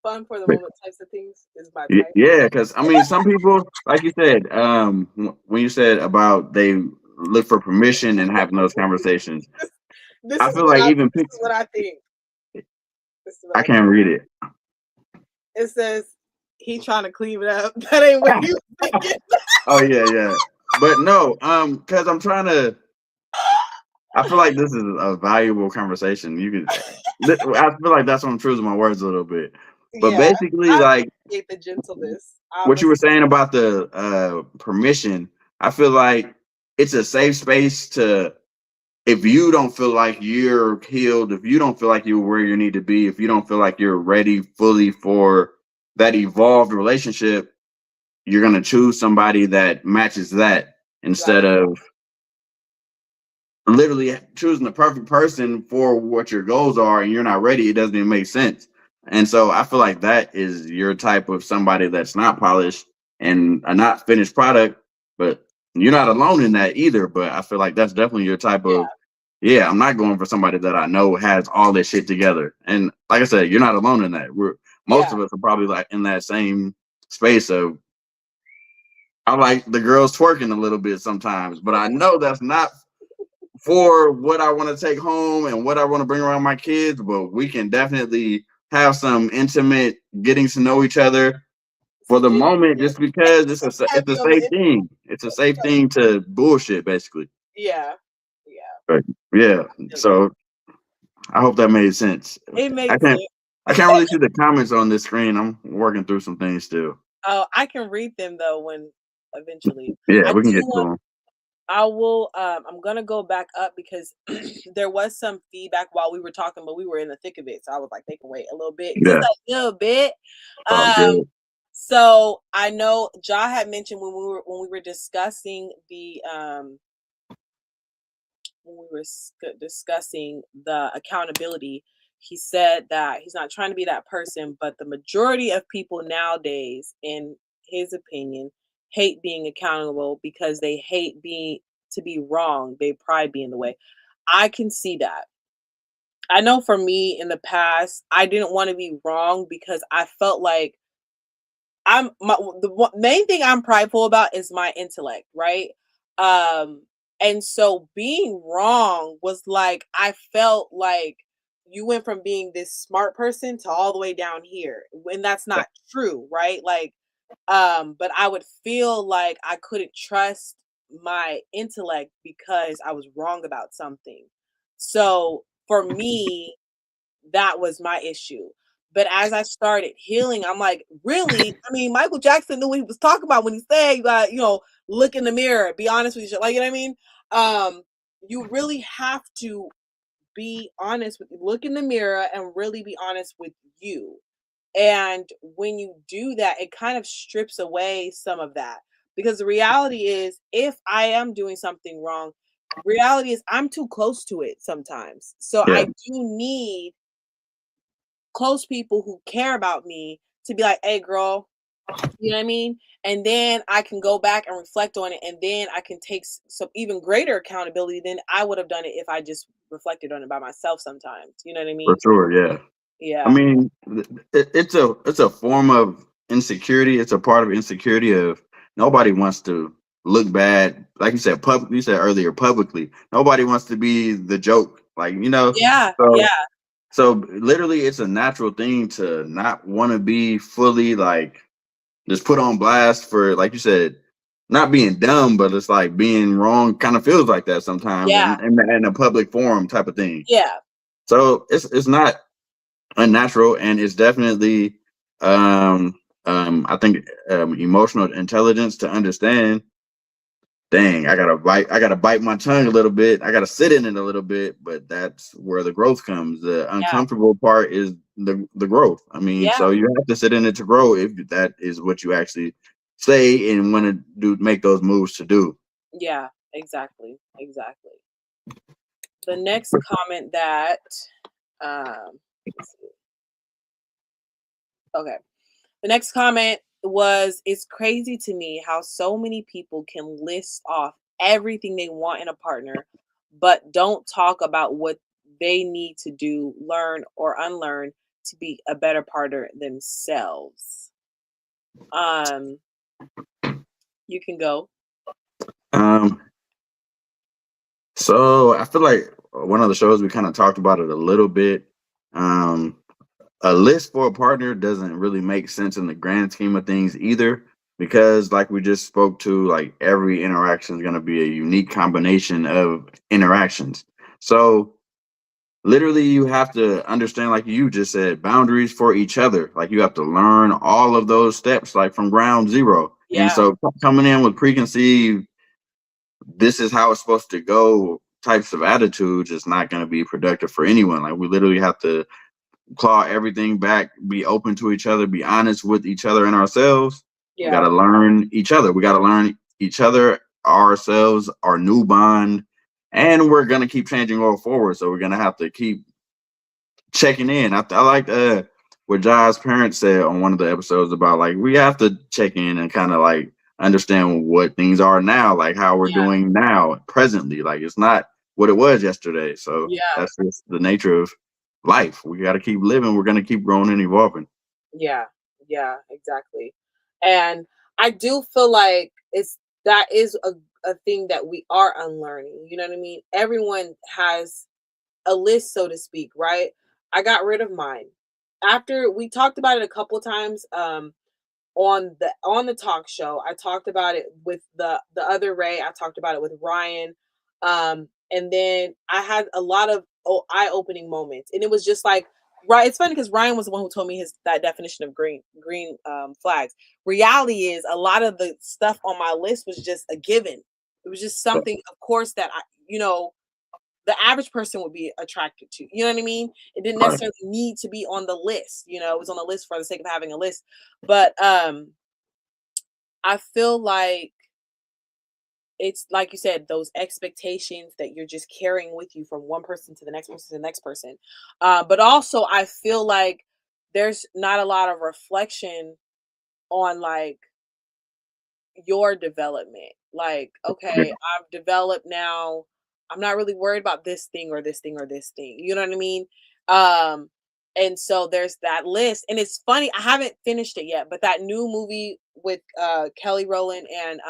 A: Fun for the moment types of things is my type.
B: Yeah, because I mean, some people, like you said, when you said about they look for permission and having those conversations,
A: This
B: I
A: is
B: feel like even
A: this is what I think. This is what
B: I
A: I
B: can't
A: think.
B: read it.
A: It says he trying to clean it up. That ain't what you thinking.
B: Oh yeah, yeah, but no, because I'm trying to. I feel like this is a valuable conversation. I feel like that's what I'm choosing my words a little bit, but
A: Yeah,
B: basically,
A: I
B: like
A: appreciate the gentleness.
B: what you were saying about the permission, I feel like it's a safe space to if you don't feel like you're healed, if you don't feel like you're where you need to be, if you don't feel like you're ready fully for that evolved relationship, you're going to choose somebody that matches that instead
A: Right.
B: of literally choosing the perfect person for what your goals are and you're not ready. It doesn't even make sense. And so I feel like that is your type of somebody that's not polished and a not finished product, but you're not alone in that either. But I feel like that's definitely your type of,
A: Yeah.
B: yeah, I'm not going for somebody that I know has all this shit together. And like I said, you're not alone in that. Most
A: Yeah.
B: of us are probably like in that same space of I like the girls twerking a little bit sometimes, but I know that's not for what I want to take home and what I want to bring around my kids, but we can definitely have some intimate getting to know each other for the
A: It's
B: moment, just because it's a
A: heavy on the
B: safe thing. It's a safe thing to bullshit, basically.
A: yeah. Yeah.
B: But yeah,
A: Definitely.
B: so I hope that made sense.
A: It
B: I
A: makes
B: can't
A: sense.
B: I can't really see the comments on this screen. I'm working through some things still.
A: Oh, I can read them though when eventually.
B: Yeah,
A: I
B: we can
A: do
B: get to
A: want
B: them.
A: I will I'm gonna go back up because there was some feedback while we were talking, but we were in the thick of it. So I was like, they can wait a little bit, just
B: Yeah.
A: a little bit.
B: Oh,
A: Um,
B: good.
A: so I know Ja had mentioned when we were discussing the when we were discussing the accountability, he said that he's not trying to be that person, but the majority of people nowadays, in his opinion, hate being accountable because they hate being to be wrong. They pride being the way. I can see that. I know for me in the past, I didn't want to be wrong because I felt like main thing I'm prideful about is my intellect, right? Um, and so being wrong was like I felt like you went from being this smart person to all the way down here, when that's not true, right? Like, but I would feel like I couldn't trust my intellect because I was wrong about something. So for me, that was my issue. But as I started healing, I'm like, really? I mean, Michael Jackson knew what he was talking about when he said, you got, look in the mirror, be honest with you. Like, you know what I mean? You really have to be honest with look in the mirror and really be honest with you. And when you do that, it kind of strips away some of that. Because the reality is, if I am doing something wrong, reality is I'm too close to it sometimes. So
B: Yeah,
A: I do need close people who care about me to be like, "Hey, girl," you know what I mean? And then I can go back and reflect on it, and then I can take some even greater accountability than I would have done it if I just reflected on it by myself sometimes. You know what I
B: for
A: mean?
B: sure. Yeah. I
A: Yeah.
B: mean, it's a form of insecurity. It's a part of insecurity of nobody wants to look bad. Like you said, public. You said earlier, publicly. Nobody wants to be the joke. Like
A: Yeah.
B: So
A: Yeah.
B: literally, it's a natural thing to not want to be fully like just put on blast for, like you said, not being dumb, but it's like being wrong. Kind of feels like that sometimes,
A: Yeah.
B: in a public forum type of thing.
A: Yeah.
B: So it's not unnatural, and it's definitely um I think emotional intelligence to understand, dang, I gotta bite my tongue a little bit, I gotta sit in it a little bit, but that's where the growth comes. The
A: Yeah.
B: uncomfortable part is the growth. I mean,
A: Yeah.
B: so you have to sit in it to grow if that is what you actually say and want to do, make those moves to do.
A: Yeah. Exactly. Exactly. The next comment that let's see. Okay. The next comment was, it's crazy to me how so many people can list off everything they want in a partner, but don't talk about what they need to do, learn, or unlearn to be a better partner themselves. Um, you can go.
B: um so I feel like one of the shows we kind of talked about it a little bit. um a list for a partner doesn't really make sense in the grand scheme of things either, because like we just spoke to, like every interaction is going to be a unique combination of interactions. So literally you have to understand, like you just said, boundaries for each other. Like you have to learn all of those steps, like from ground zero. And
A: Yeah.
B: so coming in with preconceived, this is how it's supposed to go types of attitudes is not going to be productive for anyone. Like we literally have to claw everything back, be open to each other, be honest with each other and ourselves. We got
A: Yeah.
B: to learn each other. We got to learn each other, ourselves, our new bond, and we're gonna keep changing going forward. So we're gonna have to keep checking in. I like what Jai's parents said on one of the episodes about, like, we have to check in and kind of like understand what things are now, like how we're
A: Yeah.
B: doing now, presently. Like it's not what it was yesterday. So
A: Yeah.
B: that's just the nature of life. We got to keep living. We're gonna keep growing and evolving.
A: Yeah. Yeah. Exactly. And I do feel like that is a thing that we are unlearning. You know what I mean? Everyone has a list, so to speak, right? I got rid of mine. After we talked about it a couple times on the talk show. I talked about it with the other Ray. I talked about it with Ryan. And then I had a lot of eye-opening moments. And it was just like, right, it's funny because Ryan was the one who told me his that definition of green flags. Reality is a lot of the stuff on my list was just a given. It was just something, of course, that the average person would be attracted to. You know what I mean? It didn't
B: Right.
A: necessarily need to be on the list. It was on the list for the sake of having a list. But I feel like it's like you said, those expectations that you're just carrying with you from one person to the next person to the next person. But also, I feel like there's not a lot of reflection on like your development. Like,
B: Yeah.
A: okay, I've developed now. I'm not really worried about this thing or this thing or this thing. You know what I mean? Um, and so there's that list. And it's funny, I haven't finished it yet, but that new movie with Kelly Rowland and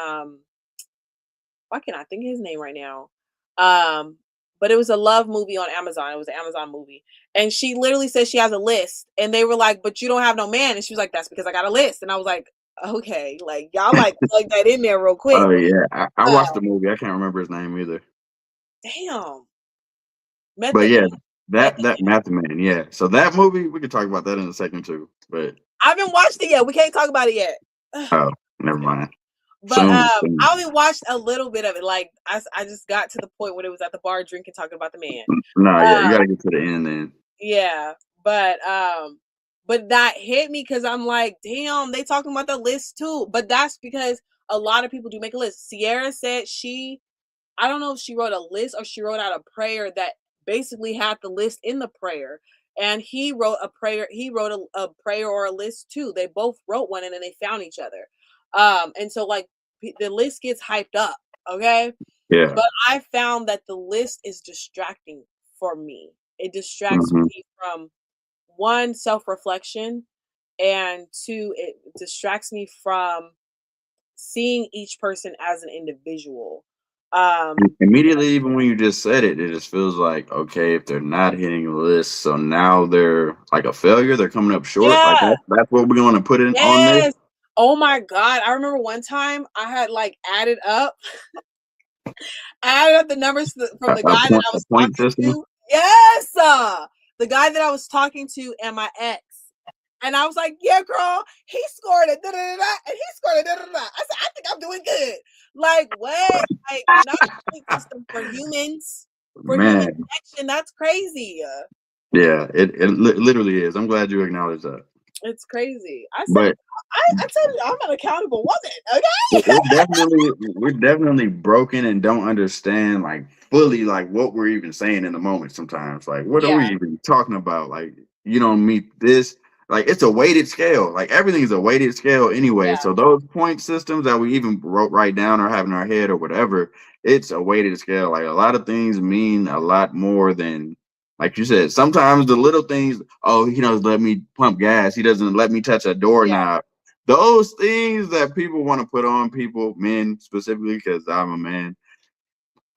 A: why can't I think of his name right now? Um, but it was a love movie on Amazon. It was an Amazon movie. And she literally said she has a list. And they were like, but you don't have no man. And she was like, that's because I got a list. And I was like, okay, like y'all like plug that in there real quick.
B: Oh yeah, I
A: Uh,
B: watched the movie. I can't remember his name either.
A: damn.
B: But
A: Method
B: yeah,
A: Man.
B: that
A: Method
B: that
A: Man.
B: Math Man, yeah. So that movie, we could talk about that in a second too. But
A: I haven't watched it yet. We can't talk about it yet.
B: oh, never mind.
A: But
B: Soon,
A: I
B: soon.
A: only watched a little bit of it. Like I just got to the point when it was at the bar drinking, talking about the man.
B: No, yeah, you
A: Uh,
B: got to get to the end then.
A: Yeah, but that hit me because I'm like, damn, they talking about the list too. But that's because a lot of people do make a list. Sierra said I don't know if she wrote a list or she wrote out a prayer that basically had the list in the prayer. And he wrote a prayer, he wrote a prayer or a list too. They both wrote one and then they found each other. And so like the list gets hyped up, okay?
B: Yeah.
A: But I found that the list is distracting for me. It distracts
B: Hmm.
A: me from one, self-reflection, and two, it distracts me from seeing each person as an individual. You know,
B: Immediately, even when you just said it, it just feels like okay, if they're not hitting the list, so now they're like a failure. They're coming up short. Like
A: yeah,
B: that's what we're going to put in on this.
A: yes. Oh my God. I remember one time I had like added up the numbers from the guy that I
B: A
A: was
B: point
A: talking
B: system.
A: to. Yes, the guy that I was talking to and my ex. And I was like, yeah, girl, he scored a da da da da, and he scored a da da da. I said, I think I'm doing good. Like, what? Like, not a point system for humans, for human
B: Man,
A: connection. That's crazy.
B: yeah, literally is. I'm glad you acknowledged that.
A: It's crazy. I said,
B: But
A: I told you, I'm an accountable woman. Okay.
B: we're definitely broken and don't understand like fully like what we're even saying in the moment sometimes. Like what are
A: Yeah,
B: we even talking about? Like you don't meet this. Like it's a weighted scale. Like everything is a weighted scale anyway.
A: yeah,
B: So those point systems that we even wrote right down or have in our head or whatever, it's a weighted scale. Like a lot of things mean a lot more than like you said. Sometimes the little things, oh, he doesn't let me pump gas. He doesn't let me touch a
A: yeah,
B: doorknob. Those things that people want to put on people, men specifically, because I'm a man.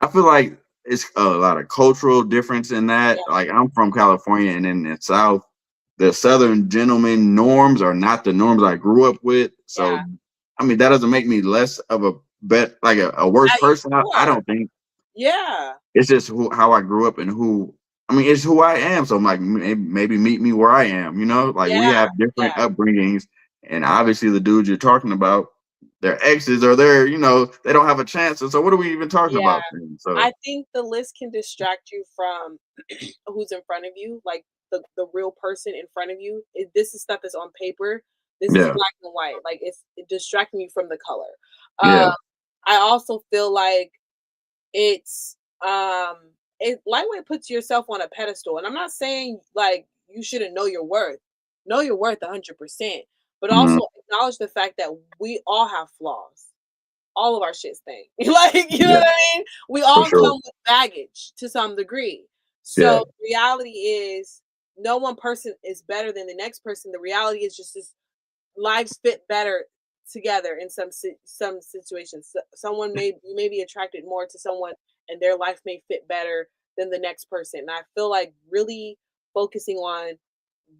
B: I feel like it's a lot of cultural difference in that.
A: yeah,
B: Like I'm from California, and in the South, the Southern gentleman norms are not the norms I grew up with.
A: yeah.
B: So, I mean, that doesn't make me less of a like a worse
A: You
B: person. I
A: are.
B: don't think.
A: Yeah,
B: It's just how I grew up and who. I mean, it's who I am. So, like, maybe meet me where I am. You know, like we
A: yeah,
B: have different
A: yeah,
B: upbringings, and obviously the dudes you're talking about, their exes or their, they don't have a chance. And so, what are we even talking
A: yeah.
B: about then? So,
A: I think the list can distract you from who's in front of you, like the real person in front of you. This is stuff that's on paper. This is
B: yeah,
A: black and white. Like it's distracting you from the color.
B: yeah,
A: I also feel like it's um it lightweight puts yourself on a pedestal, and I'm not saying like you shouldn't know your worth. Know your worth 100%, but
B: mhm,
A: also acknowledge the fact that we all have flaws. All of our shit stink. Like, you know
B: yeah,
A: what I mean? We
B: for
A: all
B: sure.
A: come with baggage to some degree.
B: Yeah,
A: So reality is no one person is better than the next person. The reality is just this lives fit better together in some situations. Someone you may be attracted more to someone and their life may fit better than the next person. And I feel like really focusing on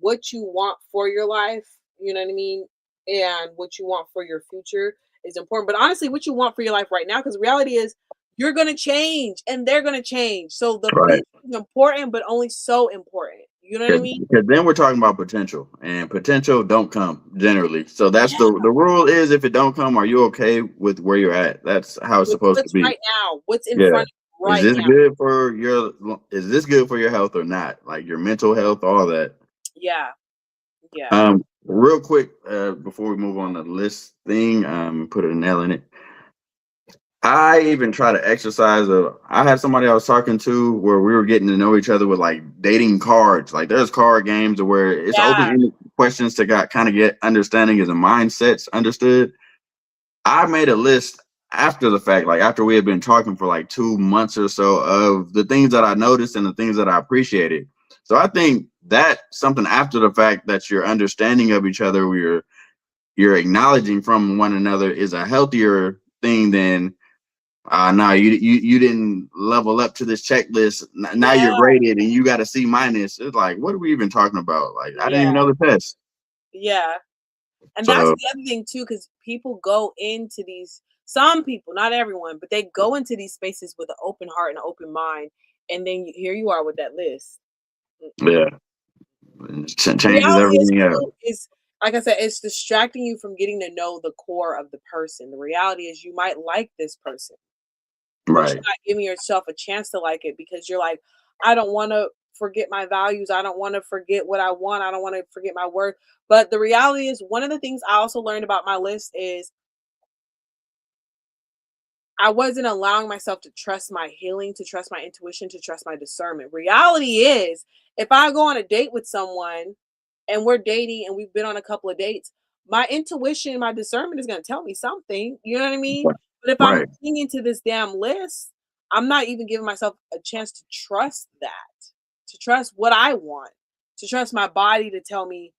A: what you want for your life, you know what I mean, and what you want for your future is important. But honestly, what you want for your life right now, because reality is you're gonna change and they're gonna change. So the
B: right.
A: future is important, but only so important. You know what I mean?
B: Because then we're talking about potential, and potential don't come generally. So that's
A: Yeah.
B: the rule is if it don't come, are you okay with where you're at? That's how it's
A: With
B: supposed to
A: what's
B: be.
A: right now, what's in
B: Yeah.
A: front of you right now.
B: Is this good for your health or not? Like your mental health, all that.
A: Yeah. Yeah.
B: Real quick, before we move on to the list thing, put a nail in it. I even try to exercise. I had somebody I was talking to where we were getting to know each other with like dating cards. Like there's card games where it's
A: Yeah.
B: open-ended questions to kind of get understanding as a mindsets understood. I made a list after the fact, like after we had been talking for like 2 months or so, of the things that I noticed and the things that I appreciated. So I think that something after the fact that you're understanding of each other, you're acknowledging from one another is a healthier thing than no, you didn't level up to this checklist. Now
A: Yeah.
B: you're graded and you got a C minus. It's like, what are we even talking about? Like, I didn't
A: Yeah.
B: even know the test.
A: Yeah. And that's
B: So
A: the other thing too, because people go into these, some people, not everyone, but they go into these spaces with an open heart and an open mind, and then here you are with that list. Mm-mm.
B: yeah,
A: The
B: changes
A: reality is
B: everything out.
A: too, is like I said, it's distracting you from getting to know the core of the person. The reality is you might like this person, but you're
B: Right,
A: not giving yourself a chance to like it because you're like, I don't want to forget my values. I don't want to forget what I want. I don't want to forget my worth. But the reality is, one of the things I also learned about my list is I wasn't allowing myself to trust my healing, to trust my intuition, to trust my discernment. Reality is, if I go on a date with someone and we're dating and we've been on a couple of dates, my intuition, my discernment is going to tell me something. You know what I mean? But if I'm
B: right,
A: clinging to this damn list, I'm not even giving myself a chance to trust that, to trust what I want, to trust my body to tell me,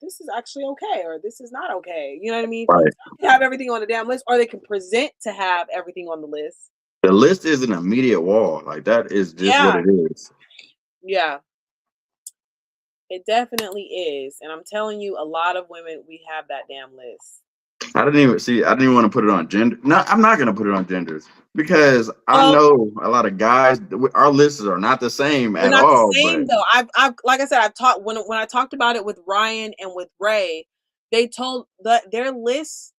A: this is actually okay, or this is not okay. You know what I mean?
B: right.
A: Some can have everything on the damn list, or they can present to have everything on the list.
B: The list is an immediate wall. Like that is just what
A: Yeah,
B: it is.
A: yeah, it definitely is. And I'm telling you, a lot of women, we have that damn list.
B: I didn't even want to put it on gender. No, I'm not going to put it on genders because I
A: Well,
B: know a lot of guys, our lists are not the same
A: they're
B: at
A: not the
B: all,
A: same
B: but
A: though. Like I said, I've talked when I talked about it with Ryan and with Ray, they told that their list,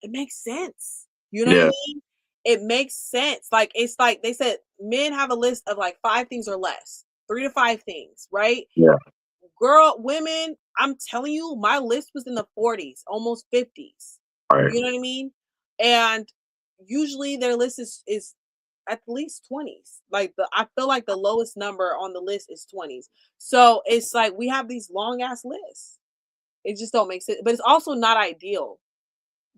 A: it makes sense. You know what I
B: yeah,
A: mean? It makes sense. Like it's like they said, men have a list of like 5 things or less, 3 to 5 things, right?
B: yeah,
A: Women, I'm telling you, my list was in the 40s, almost 50s.
B: right,
A: You know what I mean? And usually their list is at least 20s. Like I feel like the lowest number on the list is 20s. So it's like we have these long ass lists. It just don't make sense. But it's also not ideal.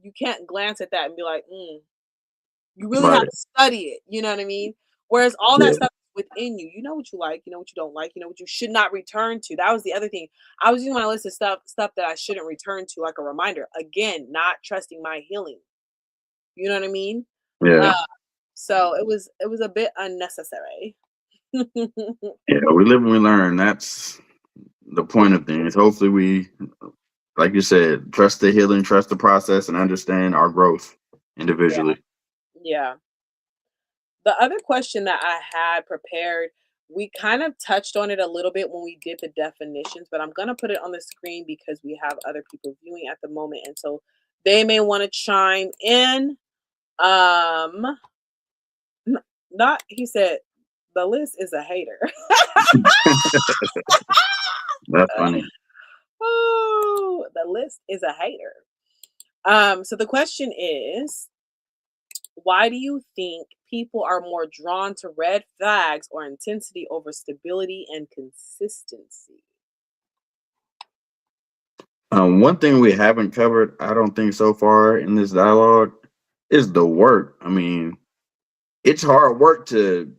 A: You can't glance at that and be like, you really have
B: right,
A: to study it. You know what I mean? Whereas all that
B: yeah,
A: stuff is within you. You know what you like, you know what you don't like, you know what you should not return to. That was the other thing. I was using my list of stuff that I shouldn't return to, like a reminder. Again, not trusting my healing. You know what I mean? Uh,
B: yeah.
A: so it was a bit unnecessary.
B: Yeah, we live and we learn. That's the point of things. Hopefully, we, like you said, trust the healing, trust the process, and understand our growth
A: Yeah,
B: individually.
A: yeah. The other question that I had prepared, we kind of touched on it a little bit when we did the definitions, but I'm going to put it on the screen because we have other people viewing at the moment. And so they may want to chime in. Um, not, he said, the list is a hater.
B: That's funny.
A: Oh, the list is a hater. So the question is, why do you think people are more drawn to red flags or intensity over stability and consistency?
B: One thing we haven't covered, I don't think, so far in this dialogue, is the work. I mean, it's hard work to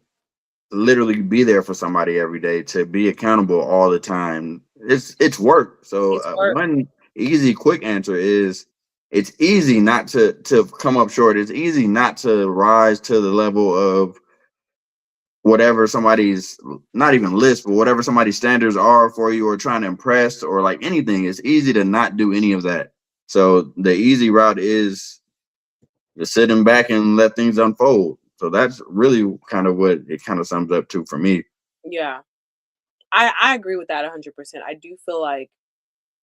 B: literally be there for somebody every day, to be accountable all the time. It's work. So
A: It's work.
B: one easy quick answer is it's easy not to come up short. It's easy not to rise to the level of whatever somebody's, not even list, but whatever somebody's standards are for you, or trying to impress, or like anything. It's easy to not do any of that. So the easy route is just sitting back and let things unfold. So that's really kind of what it kind of sums up to for me.
A: Yeah. I agree with that 100%. I do feel like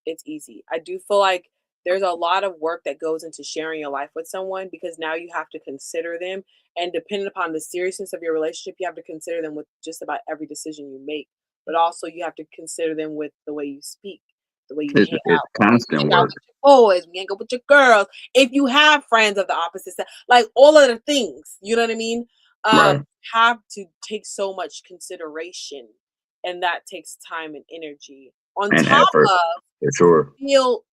A: it's easy. I do feel like there's a lot of work that goes into sharing your life with someone because now you have to consider them. And depending upon the seriousness of your relationship, you have to consider them with just about every decision you make. But also, you have to consider them with the way you speak, the way you hang
B: It's
A: out. You
B: constant
A: hang out
B: work,
A: with your boys, you hang out with your girls. If you have friends of the opposite sex, like all of the things, you know what I mean?
B: right?
A: Have to take so much consideration, and that takes time and energy. On
B: And
A: top
B: effort
A: of
B: for sure.
A: still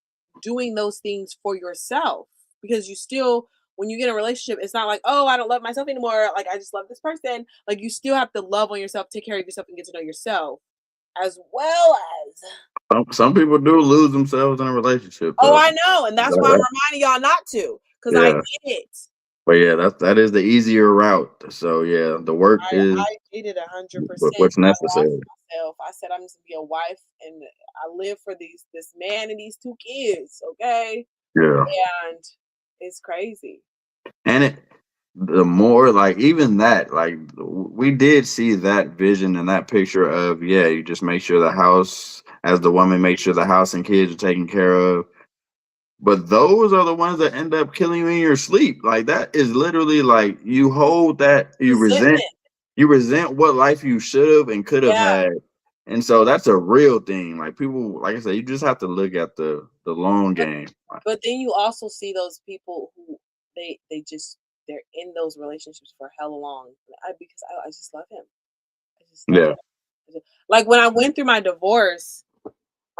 A: doing those things for yourself because you still when you get in a relationship it's not like oh I don't love myself anymore like I just love this person like you still have to love on yourself take care of yourself and get to know yourself as well as
B: Some people do lose themselves in a relationship,
A: oh
B: though.
A: I know and that's why I'm reminding y'all not to because I
B: Yeah,
A: did it
B: but yeah, that is the easier route. So yeah, the work is
A: I did it 100%.
B: what's
A: I lost
B: necessary.
A: myself. I said I'm just gonna be a wife and I live for this man and these two kids, okay?
B: Yeah,
A: And it's crazy.
B: and the more like even that, like we did see that vision and that picture of yeah, you just make sure the house, as the woman, make sure the house and kids are taken care of. But those are the ones that end up killing you in your sleep. Like that is literally like you hold that
A: Resentment.
B: you resent what life you should have and could have
A: Yeah.
B: had. And so that's a real thing. Like people, like I said, you just have to look at the long
A: But
B: game.
A: but then you also see those people who they just they're in those relationships for hella long. Because I just love him. I just love
B: Yeah.
A: him. Like when I went through my divorce,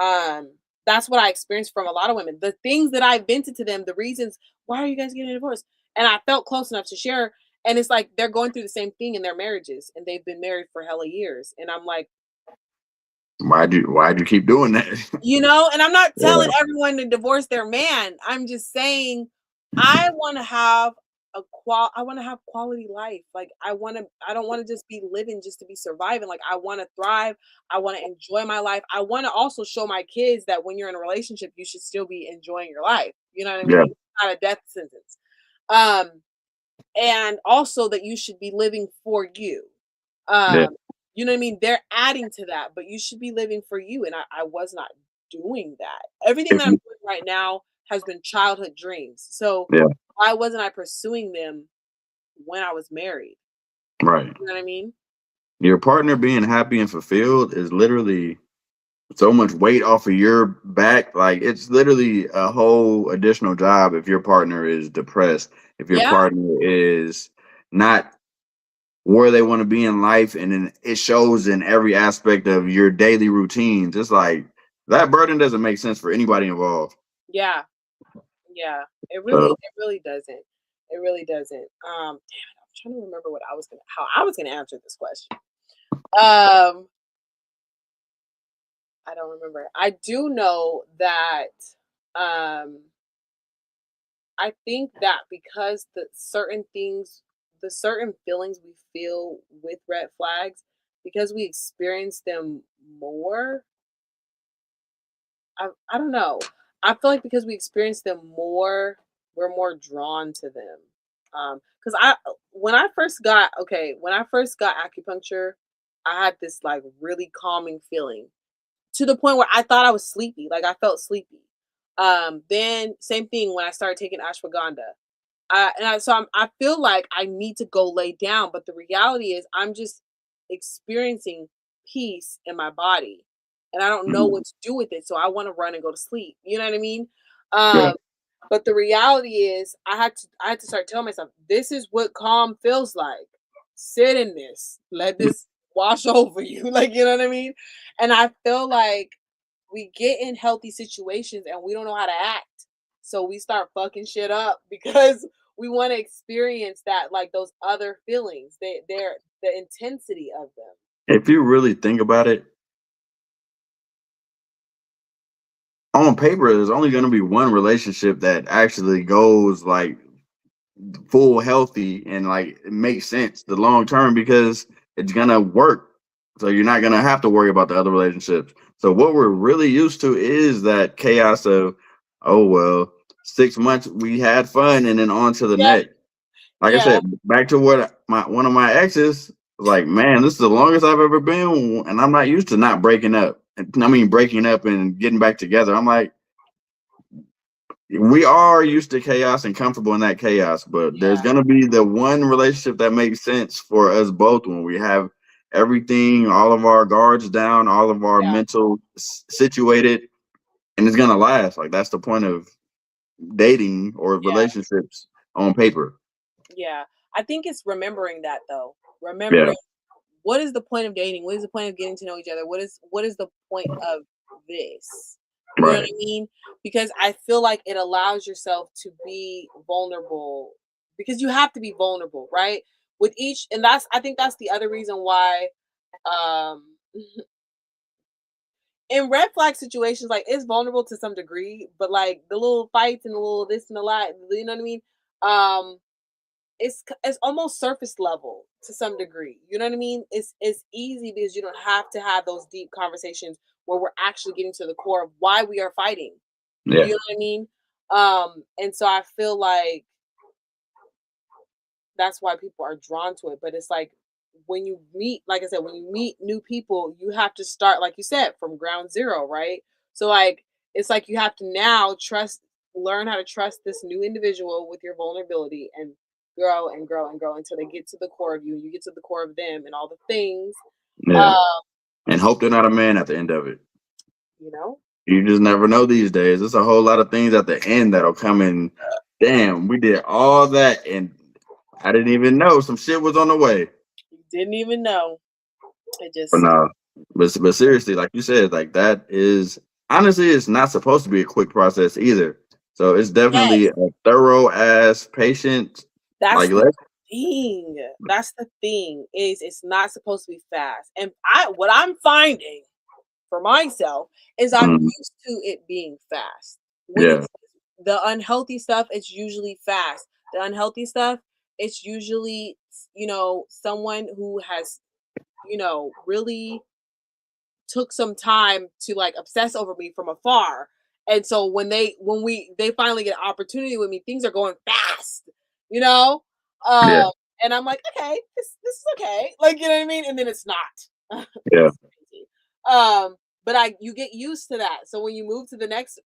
A: um, that's what I experienced from a lot of women. The things that I vented to them, the reasons why are you guys getting a divorce? And I felt close enough to share. And it's like they're going through the same thing in their marriages and they've been married for hella years. And I'm like,
B: Why'd you keep doing that?
A: you know, and I'm not telling
B: Yeah.
A: everyone to divorce their man. I'm just saying I want to have I want to have quality life. Like I don't want to just be living just to be surviving. Like I want to thrive. I want to enjoy my life. I want to also show my kids that when you're in a relationship, you should still be enjoying your life. You know what I
B: Yeah.
A: mean? It's not a death sentence. Um and also that you should be living for you.
B: Yeah.
A: Um, you know what I mean? They're adding to that, but you should be living for you. And I was not doing that. Everything
B: If
A: that I'm
B: you,
A: doing right now has been childhood dreams. So
B: yeah.
A: why wasn't I pursuing them when I was married?
B: Right.
A: You know what I mean?
B: Your partner being happy and fulfilled is literally so much weight off of your back. Like it's literally a whole additional job if your partner is depressed, if your
A: Yeah,
B: partner is not where they want to be in life, and then it shows in every aspect of your daily routines. It's like that burden doesn't make sense for anybody involved.
A: yeah, yeah.
B: So
A: It really doesn't. It really doesn't. Damn it, I'm trying to remember what I was gonna how I was gonna answer this question. Um, I don't remember. I do know that um I think that because the certain feelings we feel with red flags, because we experience them more, I don't know. I feel like because we experience them more, we're more drawn to them. Because when I first got acupuncture, I had this like really calming feeling to the point where I thought I was sleepy, like I felt sleepy. Then same thing when I started taking ashwagandha. I feel like I need to go lay down, but the reality is I'm just experiencing peace in my body, and I don't know
B: mm,
A: what to do with it. So I want to run and go to sleep. You know what I mean?
B: yeah.
A: Um, but the reality is I had to start telling myself this is what calm feels like. Sit in this. Let this wash over you. Like you know what I mean? And I feel like we get in healthy situations and we don't know how to act. So we start fucking shit up because we want to experience that like those other feelings. They're the intensity of them.
B: If you really think about it, on paper, there's only going to be one relationship that actually goes like full healthy and like it makes sense the long term because it's gonna work. So you're not gonna have to worry about the other relationships. So what we're really used to is that chaos of, oh well, 6 months we had fun and then on to the
A: Yeah,
B: next. Like I
A: yeah,
B: said, back to what my one of my exes, Like, man, this is the longest I've ever been, and I'm not used to not breaking up. I mean, breaking up and getting back together. I'm like, we are used to chaos and comfortable in that chaos, but there's
A: Yeah,
B: gonna be the one relationship that makes sense for us both when we have everything, all of our guards down, all of our
A: yeah,
B: mental situated, and it's gonna last. Like that's the point of dating or
A: yeah,
B: relationships on paper.
A: yeah. I think it's remembering that though.
B: Yeah,
A: Remembering what is the point of dating? What is the point of getting to know each other? What is the point of this? You know what
B: right.
A: I mean? Because I feel like it allows yourself to be vulnerable because you have to be vulnerable, right? With each and that's I think that's the other reason why um in red flag situations like it's vulnerable to some degree, but like the little fights and the little this and the that, you know what I mean? Um it's almost surface level to some degree. You know what I mean? It's easy because you don't have to have those deep conversations where we're actually getting to the core of why we are fighting.
B: Yeah,
A: You know what I mean? And so I feel like that's why people are drawn to it. But it's like when you meet, like I said, when you meet new people, you have to start, like you said, from ground zero, right? So like it's like you have to now learn how to trust this new individual with your vulnerability and grow and grow and grow until they get to the core of you. You get to the core of them and all the things.
B: yeah.
A: Uh,
B: And hope they're not a man at the end of it.
A: you know?
B: You just never know these days. There's a whole lot of things at the end that'll come in. Damn, we did all that and I didn't even know some shit was on the way.
A: You didn't even know. It
B: But
A: just
B: no, but seriously, like you said, like that is honestly, it's not supposed to be a quick process either. So it's definitely
A: yes,
B: a thorough ass patient.
A: that's
B: Like
A: the
B: let's
A: thing. That's the thing is it's not supposed to be fast. And what I'm finding for myself is I'm
B: mm,
A: used to it being fast. When
B: yeah,
A: it's the unhealthy stuff, it's usually fast. The unhealthy stuff, it's usually, someone who has, really took some time to like obsess over me from afar. And so when they finally get an opportunity with me, things are going fast, you know?
B: yeah,
A: Um, and I'm like, okay, this is okay. Like, you know what I mean? And then it's not.
B: yeah,
A: It's crazy. But you get used to that. So when you move to the next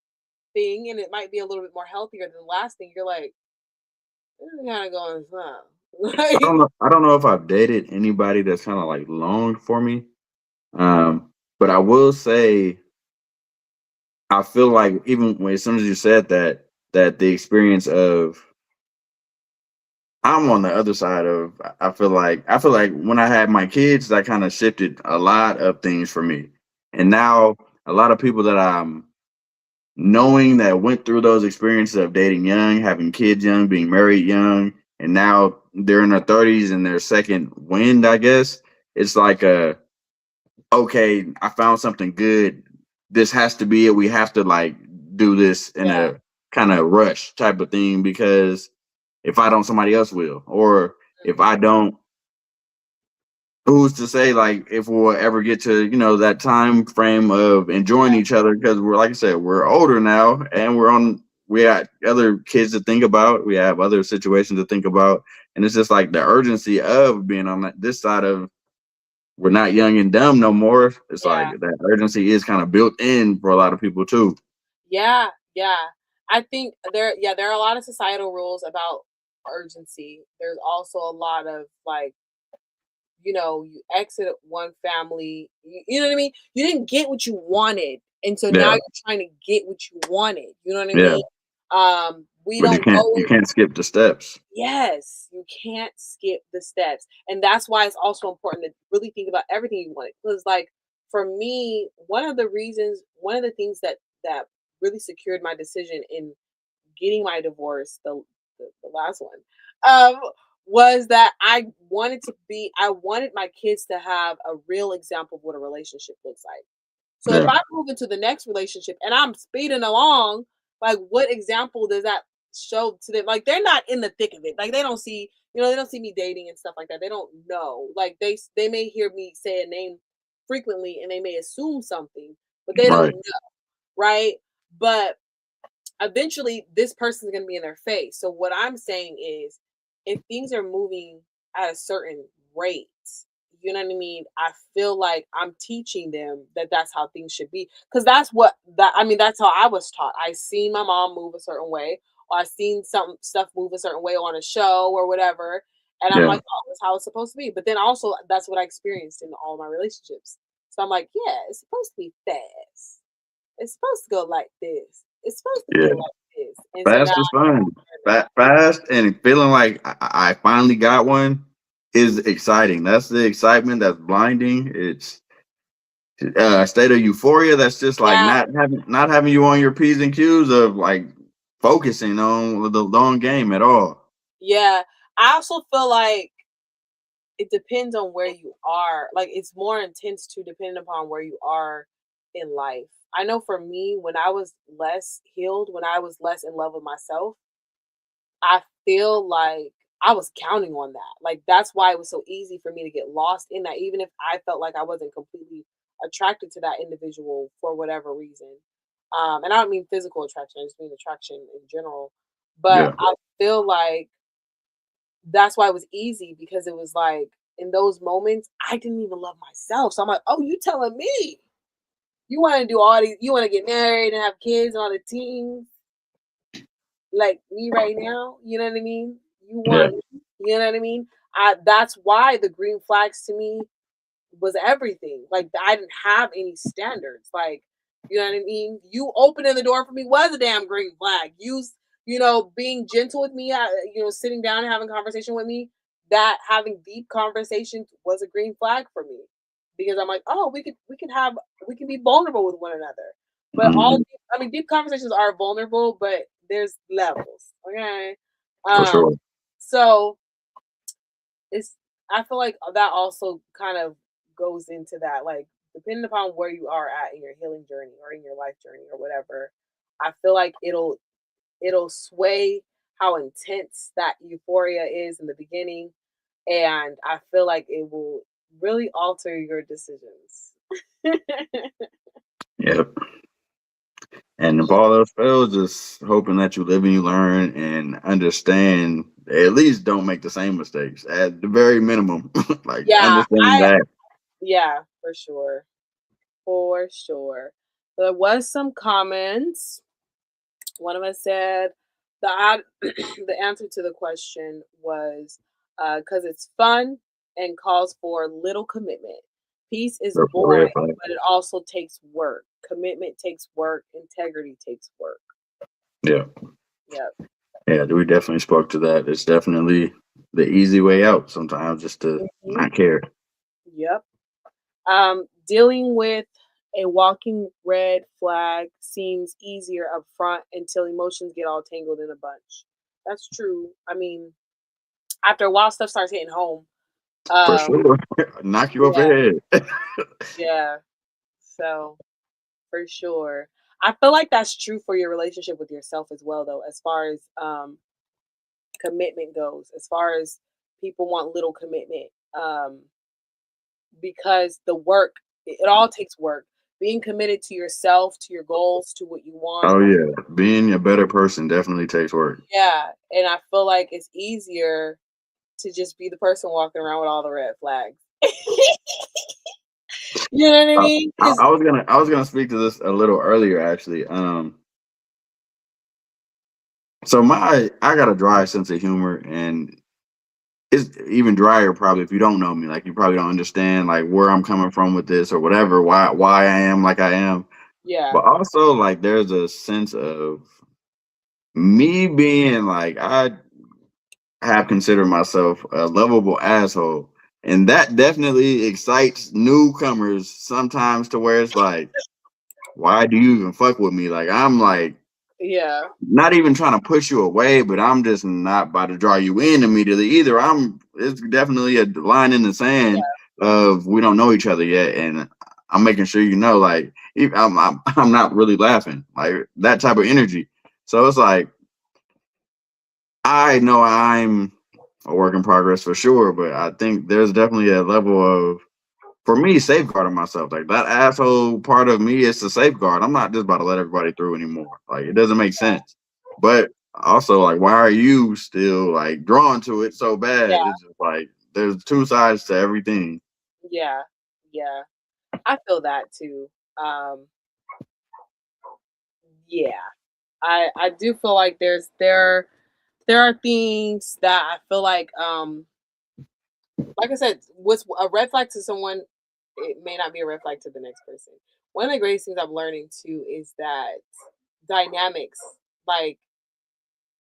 A: thing and it might be a little bit more healthier than the last thing, you're like, this is kind of going slow.
B: I
A: Like,
B: don't know. I don't know if I've dated anybody that's kind of like long for me. But I will say I feel like even when as soon as you said that, that the experience of I'm on the other side of I feel like when I had my kids, that kind of shifted a lot of things for me. And now a lot of people that I'm knowing that went through those experiences of dating young, having kids young, being married young, and now they're in their 30s and their second wind, I guess. It's like a okay, I found something good. This has to be it. We have to like do this in
A: yeah,
B: a kind of rush type of thing because if I don't, somebody else will. Or if I
A: mhm,
B: don't, who's to say like if we'll ever get to, that time frame of enjoying
A: yeah,
B: each other because we're like I said, we're older now and we got other kids to think about, we have other situations to think about. And it's just like the urgency of being on this side of we're not young and dumb no more. It's like
A: yeah.
B: that urgency is kind of built in for a lot of people too.
A: Yeah, yeah. I think there are a lot of societal rules about urgency. There's also a lot of like, you exit one family, you know what I mean? You didn't get what you wanted. And so now
B: Yeah,
A: you're trying to get what you wanted. You know what I
B: yeah.
A: mean? We
B: But you
A: don't
B: can't you
A: go
B: can't skip the steps.
A: Yes, you can't skip the steps. And that's why it's also important to really think about everything you want. Because like for me, one of the things that really secured my decision in getting my divorce, the last one, was that I wanted my kids to have a real example of what a relationship looks like. So if
B: Yeah,
A: I move into the next relationship and I'm speeding along, like what example does that show to them? Like they're not in the thick of it. Like they don't see me dating and stuff like that. They don't know. Like they may hear me say a name frequently and they may assume something, but they don't
B: right.
A: know, right? But eventually this person's going to be in their face. So what I'm saying is if things are moving at a certain rate, you know what I mean, I feel like I'm teaching them that that's how things should be. Because that's what that I mean, that's how I was taught. I seen my mom move a certain way, or I seen some stuff move a certain way on a show or whatever. And I'm
B: Yeah.
A: like, oh, that's how it's supposed to be. But then also that's what I experienced in all my relationships. So I'm like, yeah, it's supposed to be fast. It's supposed to go like this. It's supposed to
B: Yeah.
A: feel like this. And so now
B: Fast is
A: I
B: fun.
A: learn that.
B: Fast and feeling like I finally got one is exciting. That's the excitement that's blinding. It's a state of euphoria that's just like
A: Yeah,
B: not having you on your P's and Q's of like focusing on the long game at all.
A: yeah. I also feel like it depends on where you are. Like it's more intense too, depending upon where you are in life. I know for me, when I was less healed, when I was less in love with myself, I feel like I was counting on that. Like that's why it was so easy for me to get lost in that, even if I felt like I wasn't completely attracted to that individual for whatever reason. And I don't mean physical attraction, I just mean attraction in general. But
B: Yeah,
A: I feel like that's why it was easy because it was like in those moments I didn't even love myself. So I'm like, oh, you telling me you want to do all these, you want to get married and have kids and all the teens like me right now? You know what I mean? You
B: yeah,
A: want, you know what I mean? That's why the green flags to me was everything. Like I didn't have any standards. Like, you know what I mean? You opening the door for me was a damn green flag. You know, being gentle with me, you know, sitting down and having conversation with me, that having deep conversations was a green flag for me because I'm like, oh, we can be vulnerable with one another. But
B: hmm
A: I mean, deep conversations are vulnerable, but there's levels. Okay.
B: for
A: Um,
B: sure.
A: so it's I feel like that also kind of goes into that, like depending upon where you are at in your healing journey or in your life journey or whatever, I feel like it'll sway how intense that euphoria is in the beginning, and I feel like it will really alter your decisions.
B: Yep. And if all else fails, just hoping that you live and you learn and understand. At least don't make the same mistakes at the very minimum. Like
A: Yeah,
B: understand
A: I
B: that.
A: yeah, for sure. For sure. There was some comments. One of us said the answer to the question was because it's fun and calls for little commitment. Peace is
B: Go for
A: boring,
B: red flag.
A: but it also takes work. Commitment takes work. Integrity takes work.
B: Yeah.
A: Yep.
B: Yeah, we definitely spoke to that. It's definitely the easy way out sometimes just to
A: Hmm.
B: not care.
A: Yep. Dealing with a walking red flag seems easier up front until emotions get all tangled in a bunch. That's true. I mean, after a while, stuff starts hitting home.
B: For
A: Um,
B: sure. Knock you off
A: yeah,
B: your head.
A: yeah. So for sure, I feel like that's true for your relationship with yourself as well, though. As far as commitment goes, as far as people want little commitment, because the work, it all takes work. Being committed to yourself, to your goals, to what you want.
B: Oh yeah. Being a better person definitely takes work.
A: Yeah, and I feel like it's easier to just be the person walking around with all the red flags. You know what I mean? Because
B: I was gonna speak to this a little earlier actually. So I got a dry sense of humor, and it's even drier probably if you don't know me. Like you probably don't understand like where I'm coming from with this or whatever, why I am like I am.
A: yeah,
B: But also like there's a sense of me being like I have considered myself a lovable asshole. And that definitely excites newcomers sometimes to where it's like, why do you even fuck with me? Like I'm like
A: yeah,
B: not even trying to push you away, but I'm just not about to draw you in immediately either. It's definitely a line in the sand
A: yeah,
B: of we don't know each other yet, and I'm making sure you know, like, I'm not really laughing, like that type of energy. So it's like I know I'm a work in progress for sure, but I think there's definitely a level of for me, safeguarding myself. Like that asshole part of me is to safeguard. I'm not just about to let everybody through anymore. Like it doesn't make sense. But also, like, why are you still like drawn to it so bad?
A: yeah.
B: It's just like there's two sides to everything.
A: Yeah. Yeah. I feel that too. Um, yeah. I do feel like there are things that I feel like I said, what's a red flag to someone, it may not be a red flag to the next person. One of the greatest things I'm learning too is that dynamics, like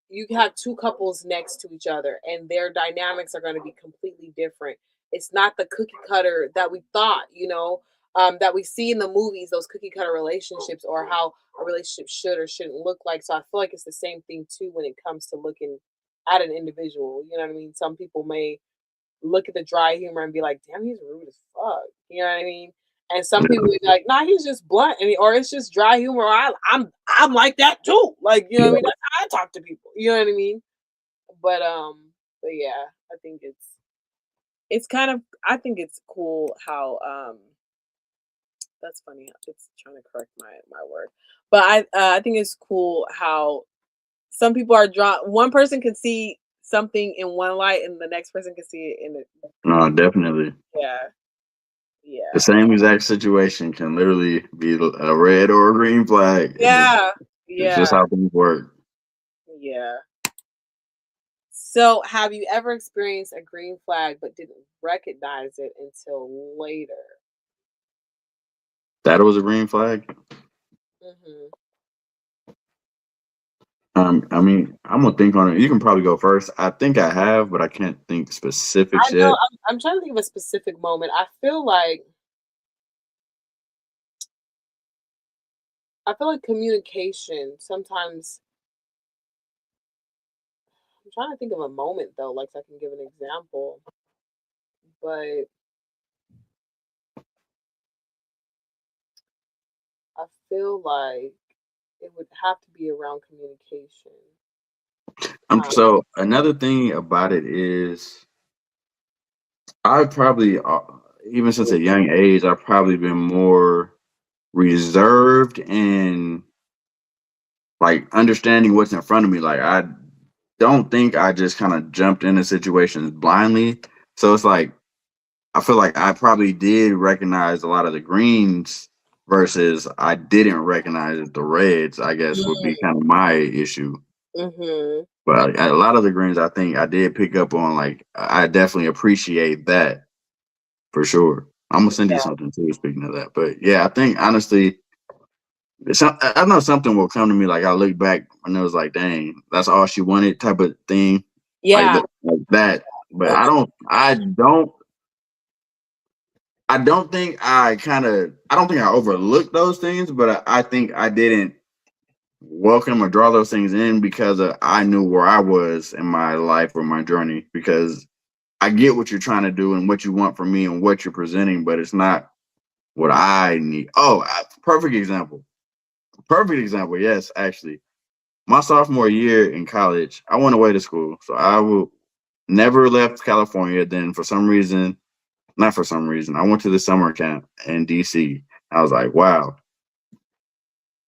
A: you have two couples next to each other and their dynamics are going to be completely different. It's not the cookie cutter that we thought, that we see in the movies, those cookie cutter relationships or how a relationship should or shouldn't look like. So I feel like it's the same thing too when it comes to looking at an individual. You know what I mean? Some people may look at the dry humor and be like, "Damn, he's rude as fuck." You know what I mean? And some people would be like, "Nah, he's just blunt," or it's just dry humor. Or I'm like that too. Like, you know what I mean? That's how I talk to people. You know what I mean? But yeah, I think it's kind of I think it's cool how that's funny. It's trying to correct my word, but I think it's cool how some people are drawn. One person can see something in one light, and the next person can see it in a
B: No, definitely.
A: yeah.
B: The
A: Yeah.
B: same exact situation can literally be a red or a green flag.
A: Yeah.
B: It's
A: Yeah.
B: just how things work.
A: Yeah. So, have you ever experienced a green flag but didn't recognize it until later?
B: That was a green flag.
A: Mhm.
B: I mean, I'm gonna think on it. You can probably go first. I think I have, but I can't think
A: I
B: specifics
A: know
B: yet.
A: I'm trying to think of a specific moment. I feel like communication sometimes. I'm trying to think of a moment though, like so I can give an example. But I feel like it would have to be around communication. Um,
B: So another thing about it is, I probably, even since a young age, I've probably been more reserved and like understanding what's in front of me. Like I don't think I just kind of jumped into situations blindly. So it's like I feel like I probably did recognize a lot of the greens versus I didn't recognize the reds, I guess would be kind of my issue.
A: mhm.
B: But a lot of the greens I think I did pick up on, like I definitely appreciate that for sure. I'm gonna send you something too, speaking of that. But yeah, I think honestly, I know something will come to me. Like I look back and it was like, dang, that's all she wanted, type of thing, like
A: Yeah.
B: like that. But I don't think I don't think I overlooked those things, but I think I didn't welcome or draw those things in because I knew where I was in my life or my journey. Because I get what you're trying to do and what you want from me and what you're presenting, but it's not what I need. Oh, perfect example. Perfect example. Yes, actually, my sophomore year in college, I went away to school, so I will never left California. Then for some reason, not for some reason, I went to the summer camp in DC. I was like, wow,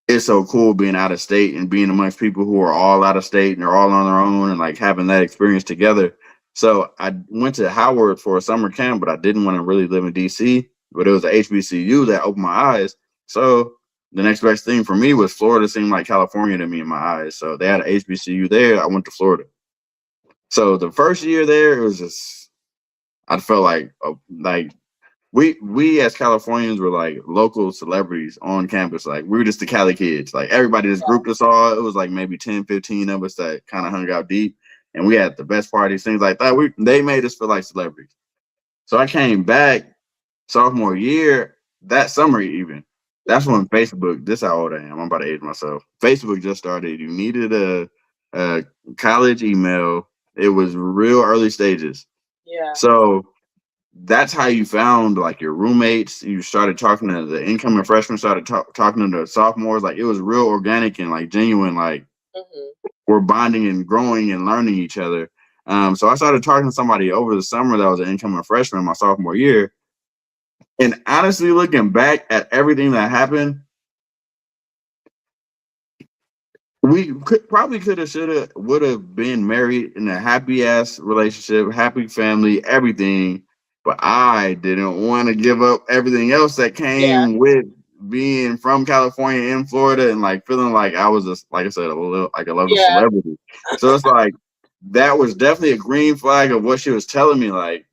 B: it's so cool being out of state and being amongst people who are all out of state and they're all on their own and like having that experience together. So I went to Howard for a summer camp, but I didn't want to really live in DC. But it was a HBCU that opened my eyes. So the next best thing for me was Florida seemed like California to me in my eyes. So they had an HBCU there. I went to Florida. So the first year there, it was just I felt like we as Californians were like local celebrities on campus. Like we were just the Cali kids. Like everybody just grouped us all. It was like maybe 10, 15 of us that kind of hung out deep. And we had the best parties, things like that. They made us feel like celebrities. So I came back sophomore year, that summer even. That's when Facebook, this how old I am. I'm about to age myself. Facebook just started. You needed a college email. It was real early stages.
A: Yeah.
B: So that's how you found like your roommates. You started talking to the incoming freshmen, started talking to the sophomores. Like it was real organic and like genuine. Like
A: Mhm.
B: we're bonding and growing and learning each other. So I started talking to somebody over the summer that was an incoming freshman my sophomore year. And honestly, looking back at everything that happened, we could have, should have, would have been married in a happy ass relationship, happy family, everything. but I didn't want to give up everything else that
A: Yeah.
B: came with being from California in Florida and like feeling like I was just like I said, a little like a little
A: Yeah.
B: celebrity. So it's like that was definitely a green flag of what she was telling me. Like,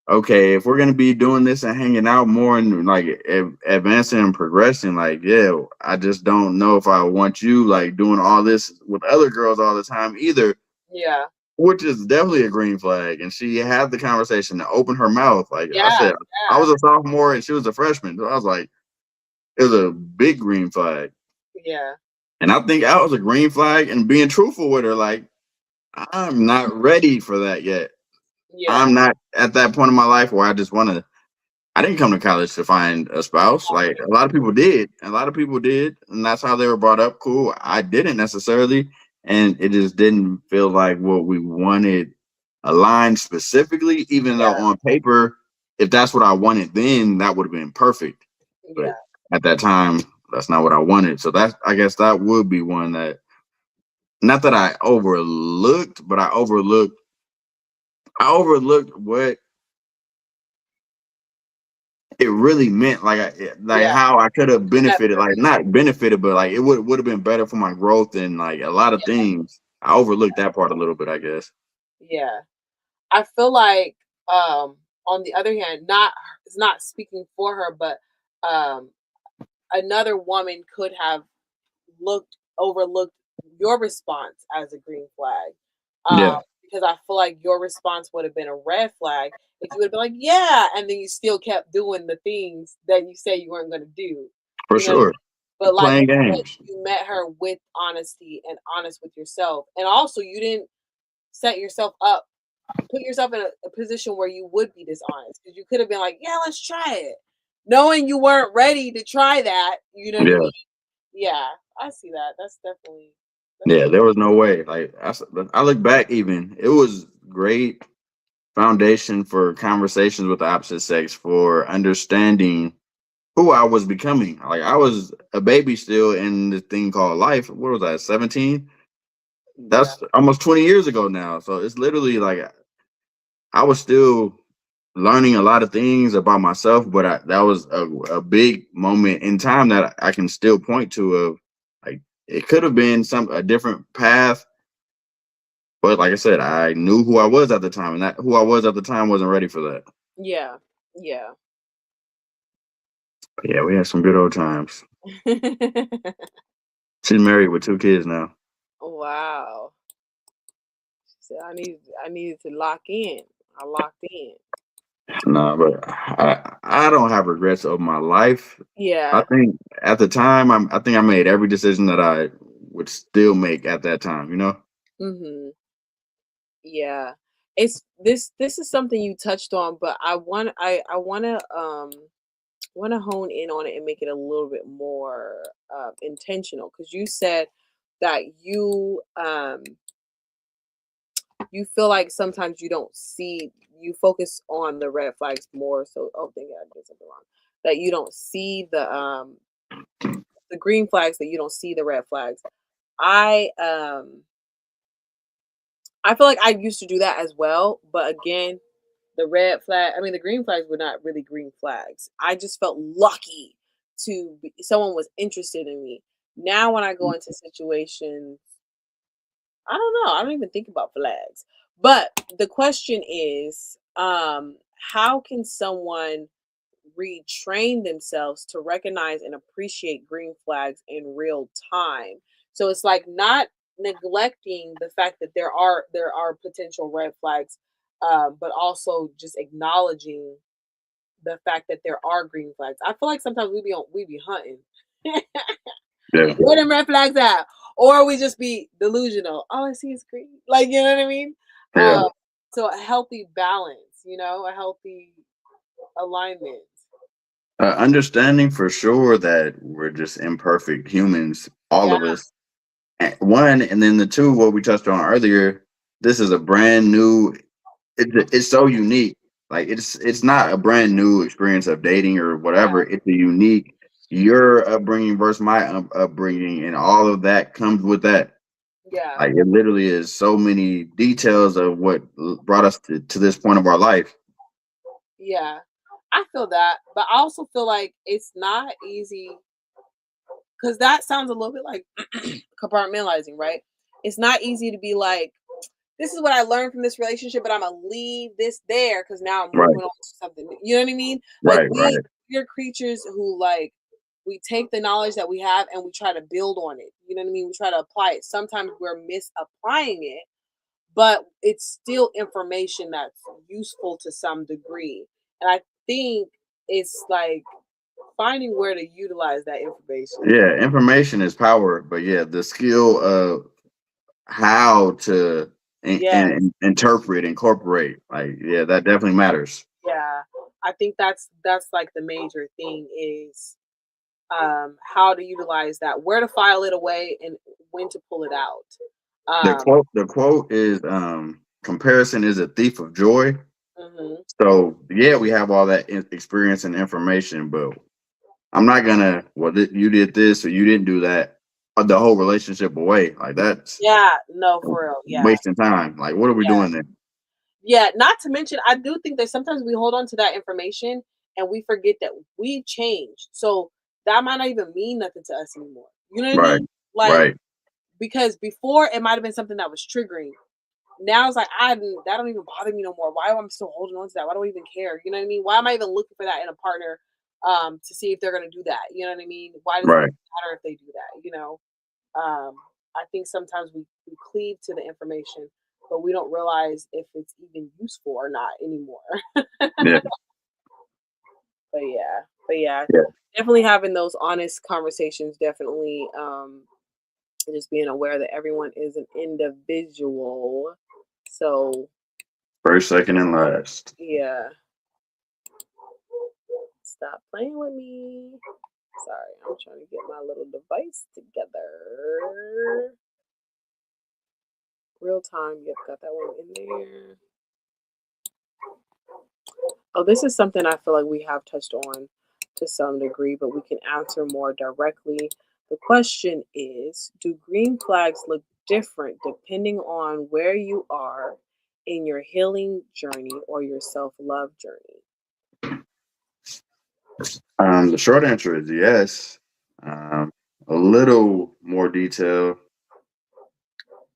B: okay, if we're gonna be doing this and hanging out more and like advancing and progressing, like, yeah, I just don't know if I want you like doing all this with other girls all the time either,
A: Yeah.
B: which is definitely a green flag. And she had the conversation to open her mouth. Like I
A: Yeah.
B: said, I
A: Yeah.
B: was a sophomore and she was a freshman. So I was like, it was a big green flag.
A: Yeah.
B: And I think I was a green flag and being truthful with her, like, I'm not ready for that yet.
A: Yeah.
B: I'm not at that point in my life where I just want to. I didn't come to college to find a spouse. Like a lot of people did. A lot of people did. And that's how they were brought up. Cool. I didn't necessarily. And it just didn't feel like what we wanted aligned specifically, even though
A: Yeah.
B: on paper, if that's what I wanted then, that would have been perfect. But
A: Yeah.
B: at that time, that's not what I wanted. So that's I guess that would be one that not that I overlooked, but I overlooked what it really meant. Like like
A: Yeah.
B: how I could have
A: That
B: benefited,
A: for
B: like
A: you.
B: not benefited, but like it would have been better for my growth and like a lot of things. I overlooked that part a little bit, I guess.
A: Yeah. I feel like, on the other hand, not it's not speaking for her, but um, another woman could have overlooked your response as a green flag,
B: Yeah,
A: because I feel like your response would have been a red flag if you would have been like, "Yeah," and then you still kept doing the things that you say you weren't going to do.
B: for
A: You know what I
B: sure.
A: mean? But like
B: Playing
A: but
B: games.
A: you met her with honesty and honest with yourself, and also you didn't set yourself up put yourself in a position where you would be dishonest because you could have been like, "Yeah, let's try it," knowing you weren't ready to try that. You know what I
B: Yeah,
A: mean? Yeah, I see that. That's
B: yeah.
A: definitely
B: There was no way. Like I look back, even it was great foundation for conversations with the opposite sex for understanding who I was becoming. Like I was a baby still in this thing called life. What was I, 17?
A: yeah,
B: That's almost 20 years ago now. So it's literally like I was still learning a lot of things about myself, but that was a big moment in time that I can still point to of like it could have been some a different path, but like I said, I knew who I was at the time, and that who I was at the time wasn't ready for that.
A: yeah, yeah.
B: But yeah, we had some good old times. She's married with 2 kids now.
A: Wow. So I needed to lock in. I locked in.
B: No, but I don't have regrets of my life. I
A: Yeah.
B: think at the time I think I made every decision that I would still make at that time, you know?
A: Mhm. Yeah. It's this is something you touched on, but I want to hone in on it and make it a little bit more intentional because you said that you feel like sometimes you focus on the red flags more so thank God I did something wrong that you don't see the green flags that you don't see the red flags. I feel like I used to do that as well, but again, the green flags were not really green flags. I just felt lucky someone was interested in me. Now when I go into situations, I don't know, I don't even think about flags. But the question is, how can someone retrain themselves to recognize and appreciate green flags in real time? So it's like not neglecting the fact that there are potential red flags, but also just acknowledging the fact that there are green flags. I feel like sometimes we be hunting.
B: Yeah.
A: Where them red flags at? Or we just be delusional. All I see is green. Like, you know what I mean?
B: Yeah.
A: Um, so a healthy balance, a healthy alignment.
B: Understanding for sure that we're just imperfect humans, all
A: Yeah,
B: of us. One, and then the two, what we touched on earlier. This is a brand new. It's so unique. Like it's not a brand new experience of dating or
A: yeah,
B: whatever. It's a unique your upbringing versus my upbringing, and all of that comes with that.
A: yeah,
B: Like it literally is so many details of what brought us to this point of our life.
A: Yeah. I feel that, but I also feel like it's not easy because that sounds a little bit like compartmentalizing, right? It's not easy to be like, this is what I learned from this relationship, but I'm gonna leave this there because now I'm
B: Right,
A: moving on to something new. You know what I mean? Like
B: right, right.
A: we're creatures who like we take the knowledge that we have and we try to build on it. You know what I mean? We try to apply it. Sometimes we're misapplying it, but it's still information that's useful to some degree. And I think it's like finding where to utilize that information.
B: Yeah, information is power, but yeah, the skill of how to
A: Yes.
B: interpret, incorporate, like yeah, that definitely matters.
A: Yeah. I think that's like the major thing is how to utilize that, where to file it away and when to pull it out.
B: The quote is comparison is a thief of joy.
A: Mhm.
B: So yeah, we have all that experience and information, but I'm not gonna well you did this or you didn't do that the whole relationship away. Like that's
A: Yeah, no, for real. Yeah.
B: wasting time. Like what are we
A: Yeah.
B: doing there?
A: Yeah, not to mention I do think that sometimes we hold on to that information and we forget that we changed. So that might not even mean nothing to us anymore. You know what I
B: Right,
A: mean? Like
B: right,
A: because before it might have been something that was triggering. Now it's like that don't even bother me no more. Why am I still holding on to that? Why do I even care? You know what I mean? Why am I even looking for that in a partner to see if they're gonna do that? You know what I mean? Why does it
B: right.
A: matter if they do that? You know? I think sometimes we cleave to the information, but we don't realize if it's even useful or not anymore.
B: Yeah,
A: But yeah,
B: yeah.
A: definitely having those honest conversations. Definitely, just being aware that everyone is an individual. So
B: First, second, and last.
A: yeah, stop playing with me. Sorry, I'm trying to get my little device together. Real time. Yep, got that one in there. Oh, this is something I feel like we have touched on to some degree, but we can answer more directly. The question is, do green flags look different depending on where you are in your healing journey or your self love journey?
B: The short answer is yes. A little more detail.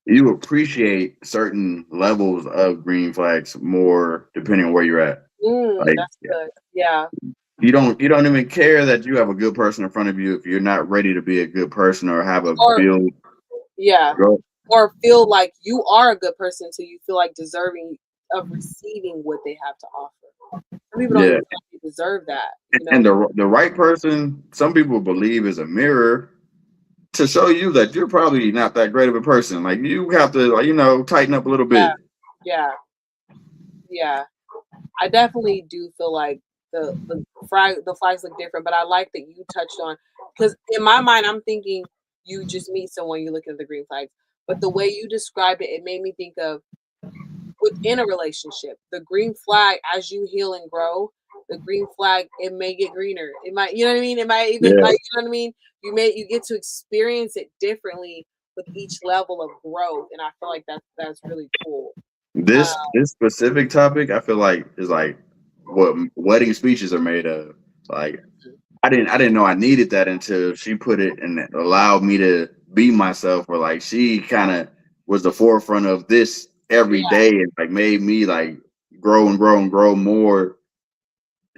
B: You appreciate certain levels of green flags more depending on where you're at. Like
A: That's good. Yeah.
B: you don't even care that you have a good person in front of you if you're not ready to be a good person or have a
A: Or,
B: build.
A: yeah.
B: Go.
A: Or feel like you are a good person, so you feel like deserving of receiving what they have to offer. Some people don't
B: Yeah,
A: even feel like they deserve that,
B: and,
A: you know?
B: and the right person, some people believe is a mirror to show you that you're probably not that great of a person. Like you have to, like, tighten up a little
A: Yeah.
B: bit.
A: Yeah. Yeah. I definitely do feel like the flags look different, but I like that you touched on because in my mind I'm thinking you just meet someone, you're looking at the green flags. But the way you described it, it made me think of within a relationship, the green flag as you heal and grow, the green flag it may get greener. It might, you know what I mean? It might even
B: Yeah.
A: like you know what I mean? You get to experience it differently with each level of growth, and I feel like that's really cool. Uh,
B: This specific topic, I feel like is like what wedding speeches are made of. Like I didn't know I needed that until she put it and it allowed me to be myself, or like she kind of was the forefront of this every
A: yeah,
B: day and like made me like grow and grow and grow more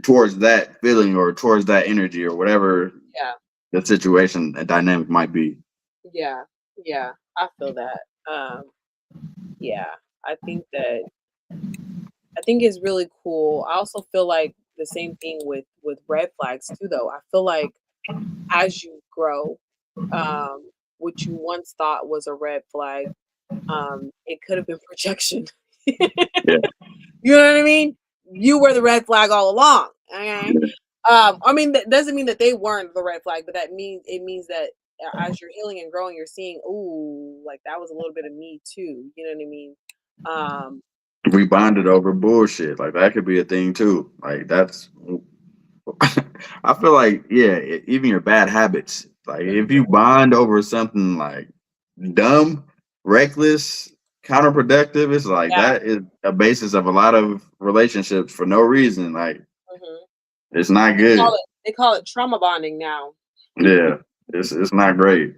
B: towards that feeling or towards that energy or whatever
A: yeah.
B: the situation and dynamic might be.
A: Yeah, yeah, I feel that. Yeah, I think that I think it's really cool. I also feel like the same thing with red flags too, though. I feel like as you grow, what you once thought was a red flag, it could have been projection.
B: Yeah,
A: You know what I mean? You were the red flag all along. Okay. I mean that doesn't mean that they weren't the red flag, but it means that as you're healing and growing, you're seeing, ooh, like that was a little bit of me too. You know what I mean? Um,
B: we bonded over bullshit. Like that could be a thing too. Like that's I feel like yeah, even your bad habits. Like if you
A: mhm,
B: bond over something like dumb, reckless, counterproductive. It's like
A: Yeah.
B: that is a basis of a lot of relationships for no reason. Like
A: Hmm.
B: it's not
A: They call
B: good.
A: it they call it trauma bonding now.
B: Yeah, it's not great.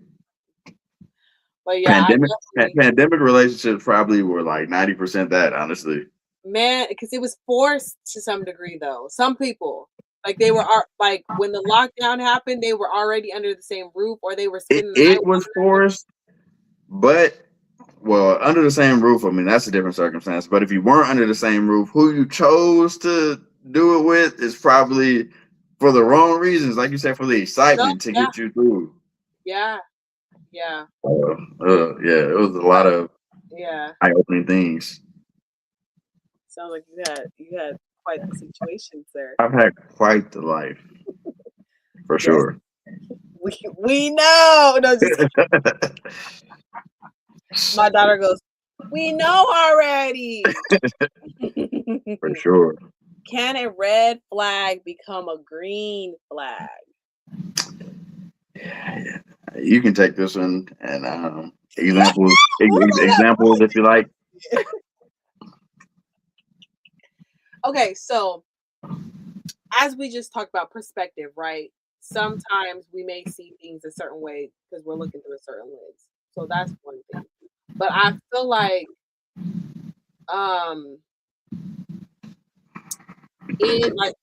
A: But yeah, I definitely
B: Pandemic relationships probably were like 90% that, honestly.
A: man, because it was forced to some degree though. Some people like they were like when the lockdown happened, they were already under the same roof or they were spending the night
B: It was forced, but well, under the same roof, I mean that's a different circumstance. But if you weren't under the same roof, who you chose to do it with is probably for the wrong reasons, like you said, for the
A: no,
B: excitement to
A: yeah,
B: get you through.
A: yeah, yeah,
B: Yeah, it was a lot of
A: yeah.
B: eye-opening things.
A: Sounds like you had quite the situations there.
B: I've had quite the life for
A: Yes,
B: sure.
A: we know. No, just my daughter goes, we know already.
B: For sure.
A: Can a red flag become a green flag?
B: Yeah. You can take this one and
A: Yeah, what
B: examples if you like.
A: am I Okay, so as we just talked about perspective, right? Sometimes we may see things a certain way because we're looking through a certain lens. So that's one thing. But I feel like um in like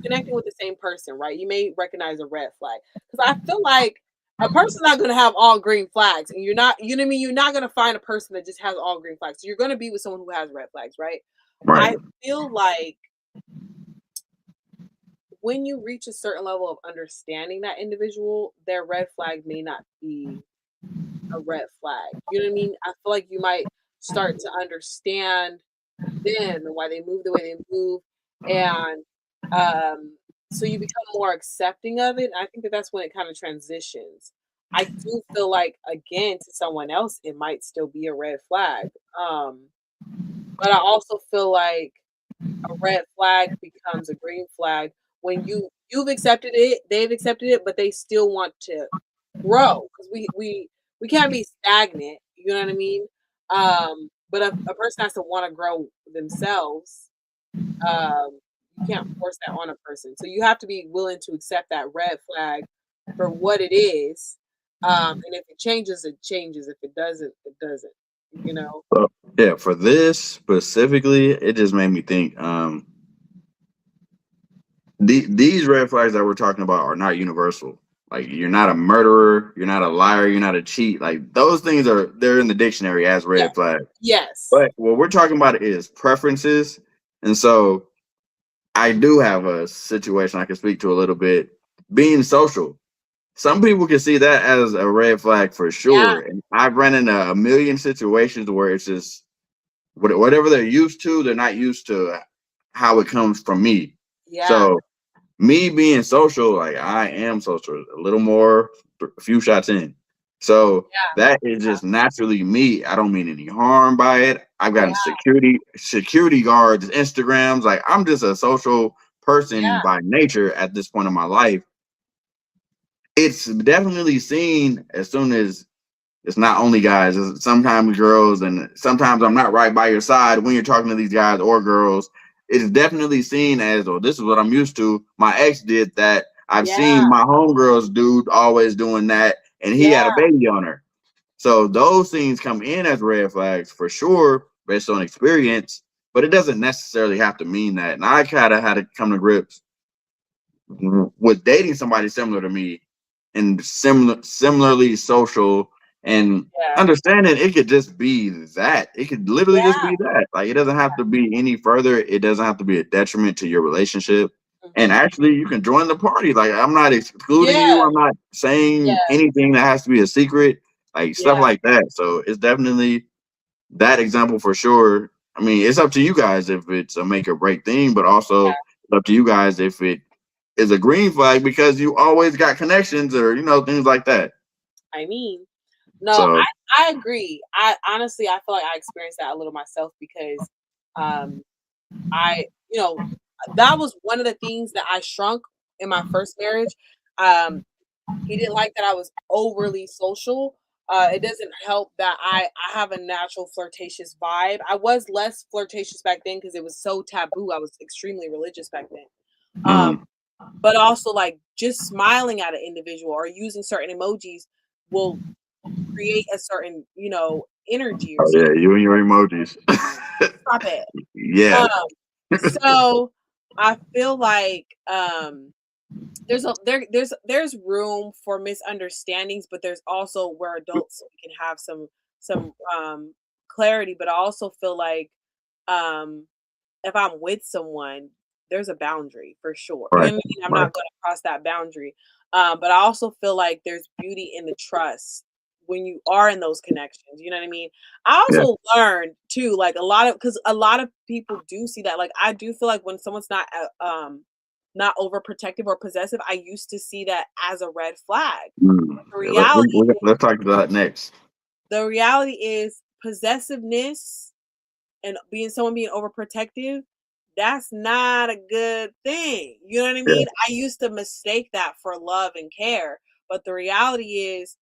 A: connecting with the same person, right? You may recognize a red flag. Because I feel like a person's not gonna have all green flags. And you're not, you know what I mean? You're not gonna find a person that just has all green flags. So you're gonna be with someone who has red flags, right?
B: Right.
A: I feel like when you reach a certain level of understanding that individual, their red flag may not be a red flag. You know what I mean? I feel like you might start to understand them and why they move the way they move, and so you become more accepting of it. I think that that's when it kind of transitions. I do feel like again to someone else it might still be a red flag, but I also feel like a red flag becomes a green flag when you've accepted it, they've accepted it, but they still want to grow because we can't be stagnant. You know what I mean? But a person has to want to grow themselves. You can't force that on a person, so you have to be willing to accept that red flag for what it is. And if it changes, it changes. If it doesn't, it doesn't. You know?
B: So, yeah, for this specifically, it just made me think. These red flags that we're talking about are not universal. Like you're not a murderer, you're not a liar, you're not a cheat. Like those things they're in the dictionary as
A: Yeah.
B: red flags.
A: Yes.
B: But what we're talking about is preferences, and so I do have a situation I can speak to a little bit. Being social, some people can see that as a red flag for
A: Yeah.
B: sure, and I've run into a million situations where it's just whatever they're used to, they're not used to how it comes from me.
A: Yeah.
B: So me being social, like I am social, a little more, a few shots in. So
A: Yeah.
B: that is just naturally me. I don't mean any harm by it. I've
A: Yeah.
B: gotten security guards, Instagrams. Like I'm just a social person
A: Yeah.
B: by nature at this point in my life. It's definitely seen as soon as it's not only guys, it's sometimes girls, and sometimes I'm not right by your side when you're talking to these guys or girls. It's definitely seen as, oh, this is what I'm used to. My ex did that. I've
A: Yeah.
B: seen my homegirls dude always doing that, and he
A: Yeah.
B: had a baby on her. So those things come in as red flags for sure, based on experience, but it doesn't necessarily have to mean that. And I kind of had to come to grips with dating somebody similar to me and similarly social and
A: Yeah.
B: understanding it could just be that. It could literally just
A: Yeah.
B: be that. Like it doesn't have to be any further. It doesn't have to be a detriment to your relationship. And
A: Mhm.
B: actually you can join the party. Like I'm not excluding you.
A: Yeah.
B: I'm not saying
A: Yeah.
B: anything that has to be a secret, like stuff
A: Yeah.
B: like that. So it's definitely that example for sure. I mean, it's up to you guys if it's a make or break thing, but also it's up to you guys if it is a green flag because you always got connections or things like that.
A: I mean, no,
B: So
A: I agree. I honestly I feel like I experienced that a little myself because um I that was one of the things that I shrunk in my first marriage. Um he didn't like that I was overly social. It doesn't help that I have a natural flirtatious vibe. I was less flirtatious back then because it was so taboo. I was extremely religious back then. Um,
B: Mm.
A: but also like just smiling at an individual or using certain emojis will create a certain, energy or
B: Oh
A: something.
B: yeah, you and your emojis.
A: Stop it.
B: Yeah.
A: Um, so I feel like there's room for misunderstandings, but there's also where adults can have some clarity. But I also feel like um if I'm with someone, there's a boundary for sure. You
B: Right.
A: know what I mean? I'm
B: Right.
A: not going to cross that boundary. But I also feel like there's beauty in the trust when you are in those connections. You know what I mean? I
B: Yeah.
A: also learned too, like because a lot of people do see that. Like I do feel like when someone's not overprotective or possessive, I used to see that as a red flag.
B: Mm.
A: The
B: Yeah, let,
A: reality,
B: let's talk about that next.
A: the reality is possessiveness and being overprotective, that's not a good thing. You know what I
B: Yeah,
A: mean? I used to mistake that for love and care, but the reality is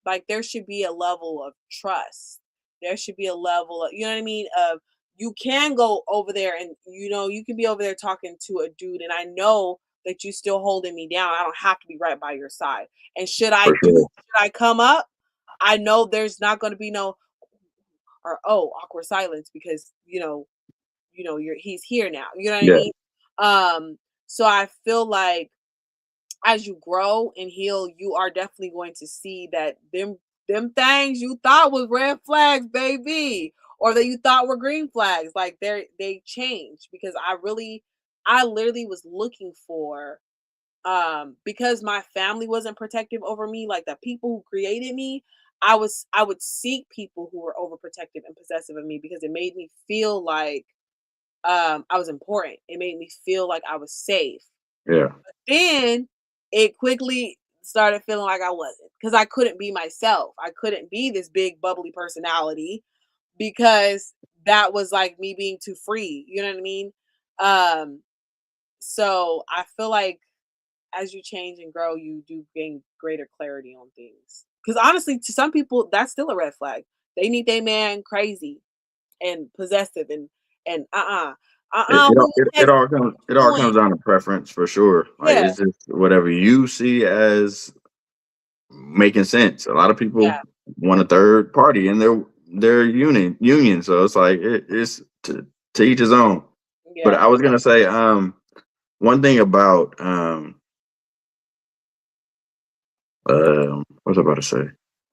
A: like there should be a level of trust. There should be a level of, you know what I mean, of you can go over there and you can be over there talking to a dude and I know that you still holding me down. I don't have to be right by your side. And
B: for sure.
A: should I come up? I know there's not going to be no or oh awkward silence because he's here now, you know what I
B: Yeah,
A: mean. So I feel like as you grow and heal, you are definitely going to see that them things you thought was red flags, baby, or that you thought were green flags, like they change because I literally was looking for because my family wasn't protective over me, like the people who created me, I would seek people who were overprotective and possessive of me because it made me feel like I was important. It made me feel like I was safe.
B: yeah,
A: Then it quickly started feeling like I wasn't because I couldn't be myself. I couldn't be this big bubbly personality because that was like me being too free. You know what I mean? Um, so I feel like as you change and grow, you do gain greater clarity on things. Because honestly, to some people, that's still a red flag. They need their man crazy and possessive and who you texting,
B: it all
A: doing?
B: comes down to preference for sure. Like
A: Yeah,
B: it's just whatever you see as making sense. A lot of
A: yeah,
B: people want a third party in their union. So it's like it's to each his own. But
A: yeah,
B: I was gonna say, one thing about what was I about to say?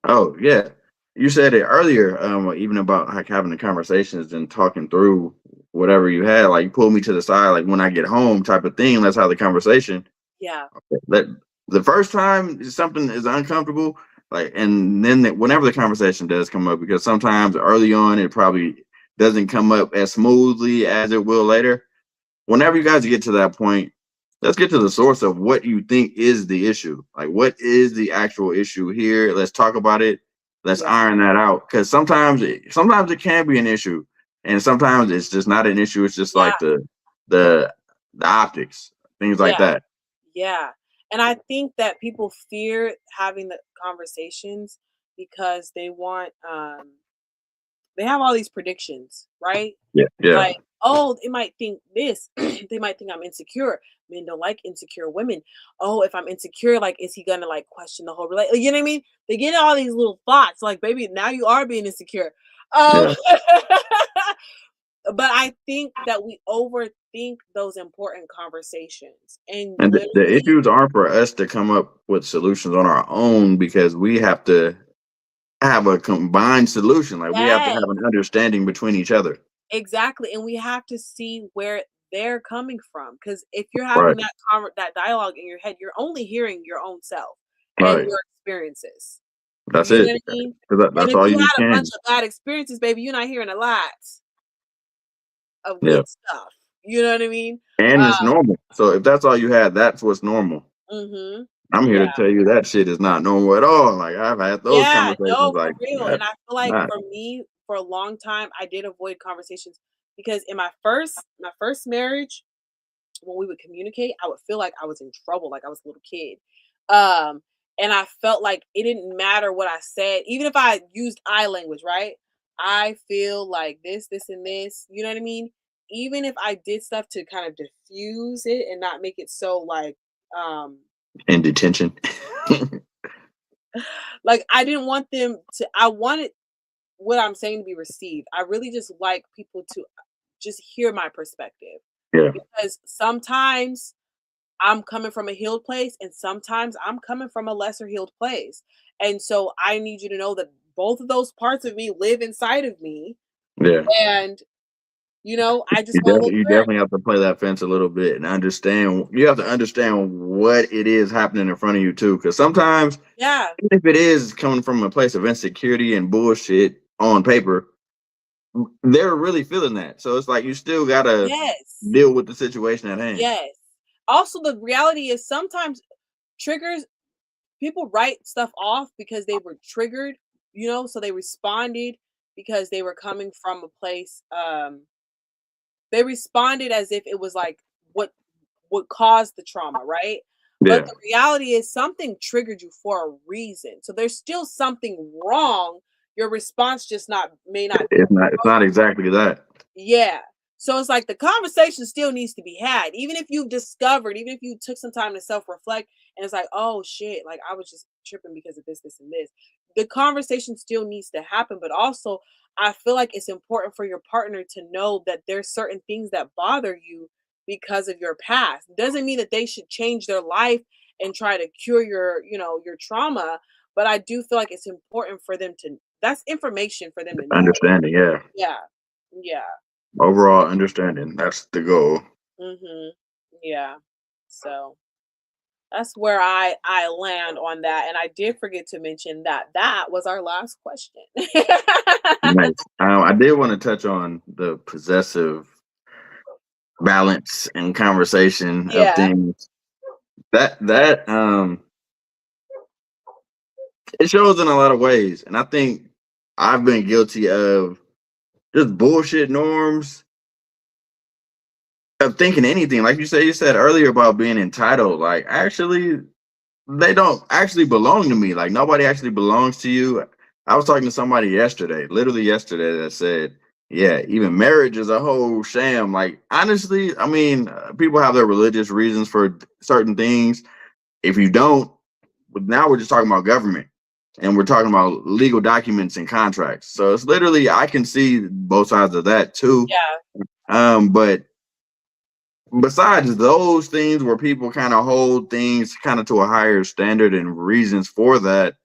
B: Oh yeah, you said it earlier. Even about like having the conversations and talking through whatever you had. Like you pulled me to the side, like when I get home, type of thing. Let's have the conversation.
A: yeah,
B: Let the first time something is uncomfortable, like, and then whenever the conversation does come up, because sometimes early on it probably doesn't come up as smoothly as it will later. Whenever you guys get to that point, let's get to the source of what you think is the issue. Like, what is the actual issue here? Let's talk about it. Let's
A: yeah,
B: iron that out. Because sometimes it can be an issue, and sometimes it's just not an issue. It's just
A: yeah,
B: like the the optics, things like
A: yeah,
B: that.
A: yeah. And I think that people fear having the conversations because they have all these predictions, right?
B: Yeah, yeah,
A: Like, oh, they might think this. They might think I'm insecure. Men don't like insecure women. Oh, if I'm insecure, like, is he gonna like question the whole relationship? You know what I mean? They get all these little thoughts, like, baby, now you are being insecure. Um,
B: yeah.
A: but I think that we overthink those important conversations and
B: And the
A: literally,
B: issues aren't for us to come up with solutions on our own because we have to have a combined solution. Like we have to
A: yes,
B: have an understanding between each other.
A: exactly. And we have to see where they're coming from. Because if you're having
B: Right.
A: that dialogue in your head, you're only hearing your own self and
B: Right.
A: your experiences.
B: That's
A: You know
B: it.
A: what I mean?
B: 'Cause
A: And
B: that's
A: if
B: all
A: you
B: you
A: had a bunch
B: can.
A: of bad experiences, baby, you're not hearing a lot of
B: Yeah.
A: good stuff. You know what I mean?
B: And it's normal. So if that's all you had, that's what's normal.
A: Mhm.
B: I'm here
A: Yeah.
B: to tell you that shit is not normal at all. Like I've had those
A: Yeah,
B: conversations
A: no,
B: like
A: for real. And
B: that's
A: I feel like
B: not.
A: for me, for a long time, I did avoid conversations because in my first marriage, when we would communicate, I would feel like I was in trouble, like I was a little kid. Um, and I felt like it didn't matter what I said, even if I used I language, right? I feel like this, and this. You know what I mean? Even if I did stuff to kind of diffuse it and not make it so um
B: In detention.
A: like I didn't want them to. I wanted what I'm saying to be received. I really just like people to just hear my perspective
B: Yeah,
A: because sometimes I'm coming from a healed place and sometimes I'm coming from a lesser healed place. And so I need you to know that both of those parts of me live inside of me.
B: yeah.
A: And, I just want to look
B: You
A: clear.
B: definitely have to play that fence a little bit and understand. You have to understand what it is happening in front of you too, because sometimes
A: Yeah.
B: even if it is coming from a place of insecurity and bullshit on paper, they're really feeling that. So it's like you still gotta
A: Yes.
B: deal with the situation at hand.
A: Yes. Also, the reality is sometimes triggers, people write stuff off because they were triggered, so they responded because they were coming from a place. They responded as if it was like what what caused the trauma, right? But
B: Yeah,
A: the reality is something triggered you for a reason. So there's still something wrong. Your response just not may not be
B: it's not exactly that.
A: yeah. So it's like the conversation still needs to be had. Even if you've discovered, even if you took some time to self-reflect and it's like, oh shit, like I was just tripping because of this, and this. The conversation still needs to happen, but also I feel like it's important for your partner to know that there's certain things that bother you because of your past. Doesn't mean that they should change their life and try to cure your trauma, but I do feel like it's important for them to that's information for them to know.
B: Understanding, yeah.
A: Yeah. Yeah.
B: Overall understanding. That's the goal.
A: Mhm. Yeah. So that's where I land on that, and I did forget to mention that that was our last question.
B: Nice. I did want to touch on the possessive balance and conversation of
A: Yeah.
B: things. That it shows in a lot of ways, and I think I've been guilty of just bullshit norms of thinking anything. Like you said earlier about being entitled. Like actually, they don't actually belong to me. Like nobody actually belongs to you. I was talking to somebody yesterday, literally yesterday, that said, "Yeah, even marriage is a whole sham." Like honestly, I mean, people have their religious reasons for certain things. If you don't, but now we're just talking about government, and we're talking about legal documents and contracts. So it's literally I can see both sides of that too.
A: Yeah.
B: But besides those things where people kind of hold things kind of to a higher standard and reasons for that,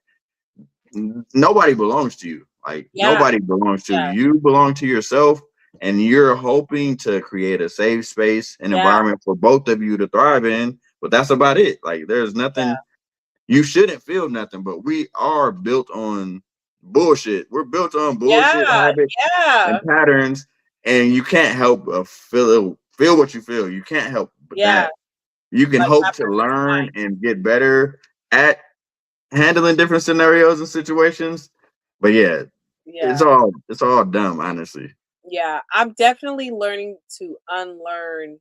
B: nobody belongs to you. Like
A: Yeah.
B: nobody belongs to
A: Yeah.
B: you. You belong to yourself, and you're hoping to create a safe space and
A: Yeah.
B: environment for both of you to thrive in. But that's about it. Like there's nothing,
A: Yeah.
B: you shouldn't feel nothing, but we are built on bullshit. We're built on bullshit
A: Yeah.
B: habits and
A: Yeah.
B: patterns, and you can't help but feel what you feel. You can't help but
A: Yeah.
B: that. You can
A: Like my
B: hope to
A: perfect
B: learn
A: mind.
B: and get better at handling different scenarios and situations. But yeah,
A: Yeah.
B: it's all dumb, honestly.
A: Yeah. I'm definitely learning to unlearn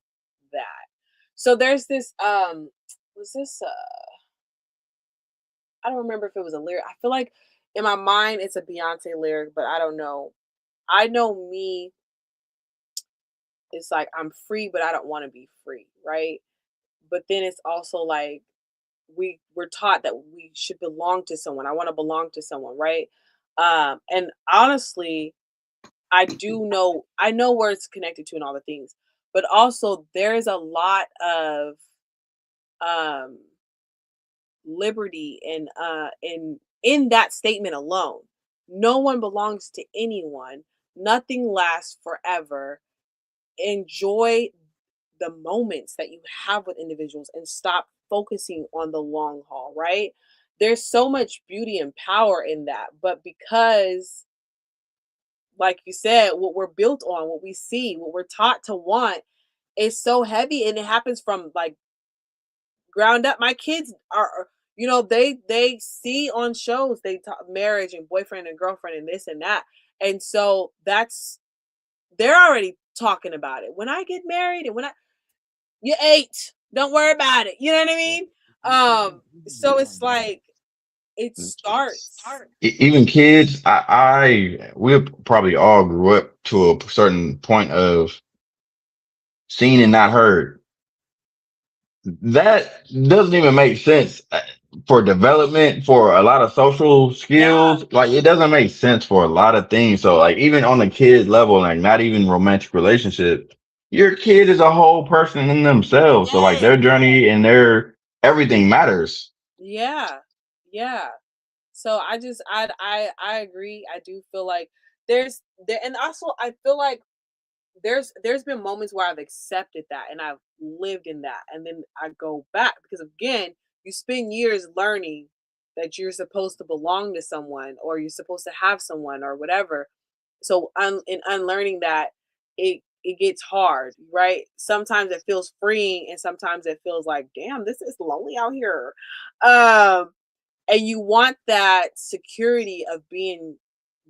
A: that. So there's this was this I don't remember if it was a lyric. I feel like in my mind it's a Beyonce lyric, but I don't know. I know me, it's like I'm free, but I don't want to be free, right? But then it's also like we're taught that we should belong to someone. I want to belong to someone, right? And honestly, I know where it's connected to and all the things, but also there's a lot of um liberty in that statement alone. No one belongs to anyone. Nothing lasts forever. Enjoy the moments that you have with individuals and stop focusing on the long haul, right? There's so much beauty and power in that. But because, like you said, what we're built on, what we see, what we're taught to want is so heavy and it happens from like ground up. My kids they see on shows, they talk marriage and boyfriend and girlfriend and this and that. And so they're already talking about it. When I get married and when I you ate. Don't worry about it. You know what I mean? So it's like it starts.
B: Even kids, we probably all grew up to a certain point of seen and not heard. That doesn't even make sense for development, for a lot of social
A: Yeah,
B: skills. Like it doesn't make sense for a lot of things. So like even on the kid level, like not even romantic relationship, your kid is a whole person in themselves. So like
A: yes,
B: their journey and their everything matters.
A: yeah, yeah. So I agree. I do feel like there, and also I feel like there's been moments where I've accepted that and I've lived in that, and then I go back because again, you spend years learning that you're supposed to belong to someone or you're supposed to have someone or whatever. So in unlearning that, it gets hard, right? Sometimes it feels freeing, and sometimes it feels like, damn, this is lonely out here. Um, and you want that security of being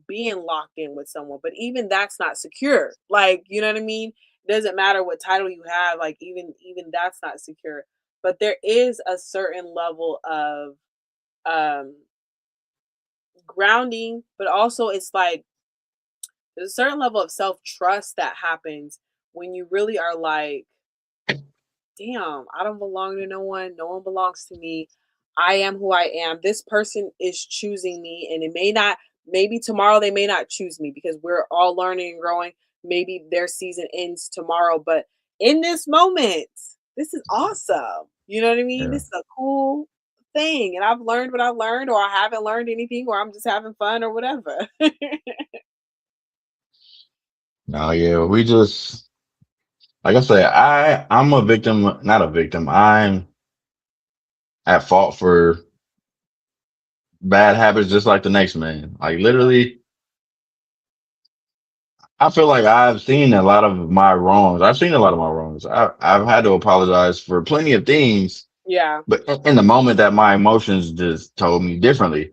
A: locked in with someone, but even that's not secure. Like, you know what I mean? It doesn't matter what title you have, like even that's not secure. But there is a certain level of um grounding, but also it's like there's a certain level of self-trust that happens when you really are like, damn, I don't belong to no one. No one belongs to me. I am who I am. This person is choosing me, and it may not, maybe tomorrow they may not choose me because we're all learning and growing. Maybe their season ends tomorrow, but in this moment, this is awesome. You know what I mean?
B: Yeah.
A: This is a cool thing. And I've learned what I've learned, or I haven't learned anything, or I'm just having fun or whatever.
B: No, yeah, we just like I said, I'm a victim, not a victim. I'm at fault for bad habits just like the next man. Like
A: Yeah.
B: literally, I feel like I've seen a lot of my wrongs. I've seen a lot of my wrongs. I've had to apologize for plenty of things,
A: Yeah.
B: but in the moment that my emotions just told me differently,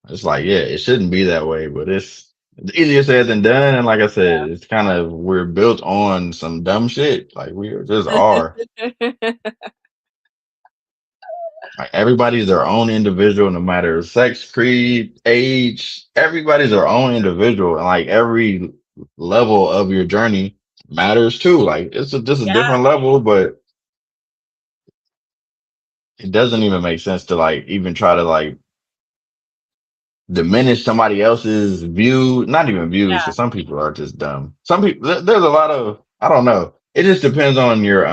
B: it's like, yeah, it shouldn't be that way, but it's easier said than done. And like I said, it's kind of, we're built on some dumb shit. Like we just are. Like everybody's their own individual, no matter sex, creed, age. Everybody's their own individual, and like every level of your journey matters too. Like just a
A: Yeah.
B: different level, but it doesn't even make sense to like even try to like diminish somebody else's view. Not even views,
A: Yeah.
B: because some people are just dumb. Some people, there's a lot of, I don't know. It just depends on your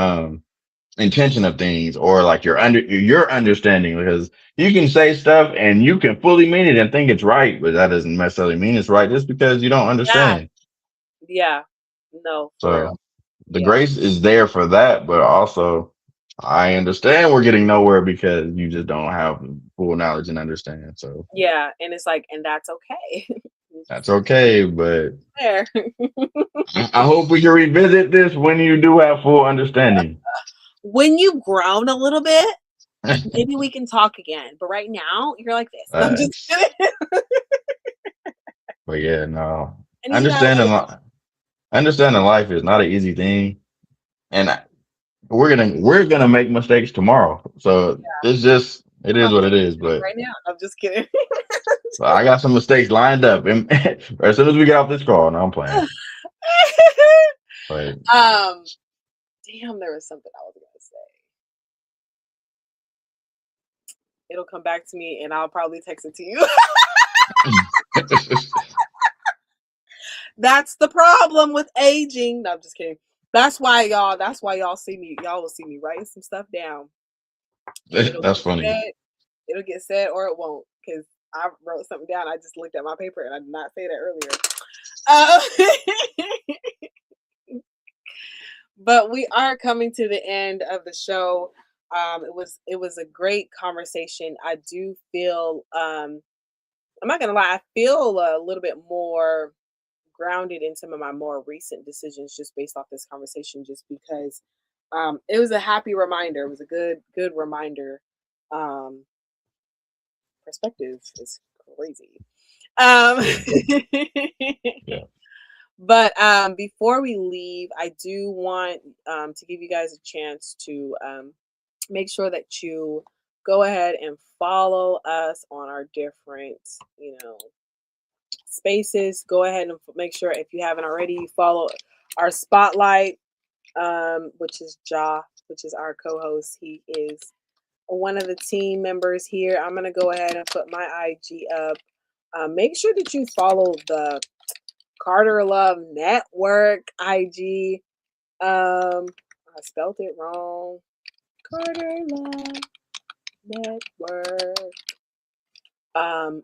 B: intention of things or like your understanding, because you can say stuff and you can fully mean it and think it's right, but that doesn't necessarily mean it's right just because you don't
A: Yeah.
B: understand.
A: Yeah. No, for real.
B: So the
A: Yeah.
B: grace is there for that, but also I understand we're getting nowhere because you just don't have full knowledge and understand. So
A: Yeah, and it's like, and that's okay. It's
B: that's
A: just
B: okay, but
A: there.
B: I hope we can revisit this when you do have full understanding.
A: When you've grown a little bit, maybe we can talk again. But right now, you're like this. No, I'm just
B: Thanks.
A: kidding.
B: But yeah, no,
A: And he's not
B: understanding
A: like,
B: li- understanding life is not an easy thing, and we're gonna make mistakes tomorrow. So it's just it
A: I'm
B: is
A: about to
B: what
A: make
B: it is.
A: mistakes
B: But
A: right now. I'm just kidding.
B: I got some mistakes lined up, and as soon as we get off this call, no, I'm playing. But
A: um, damn, there was something I was gonna say. It'll come back to me, and I'll probably text it to you. That's the problem with aging. No, I'm just kidding. That's why y'all. That's why y'all see me. Y'all will see me writing some stuff down, and it'll
B: that's
A: get
B: funny.
A: said. It'll get said, or it won't, because I wrote something down. I just looked at my paper, and I did not say that earlier. But we are coming to the end of the show. It was a great conversation. I do feel I'm not gonna lie, I feel a little bit more grounded in some of my more recent decisions just based off this conversation, just because it was a happy reminder. It was a good reminder. Um, Perspective is crazy. Um,
B: Yeah.
A: but before we leave, I do want to give you guys a chance to make sure that you Go ahead and follow us on our different, spaces. Go ahead and make sure if you haven't already, you follow our spotlight, which is Ja, which is our co-host. He is one of the team members here. I'm gonna go ahead and put my IG up. Make sure that you follow the Carter Love Network IG. I spelled it wrong. Carter Love Network. Um,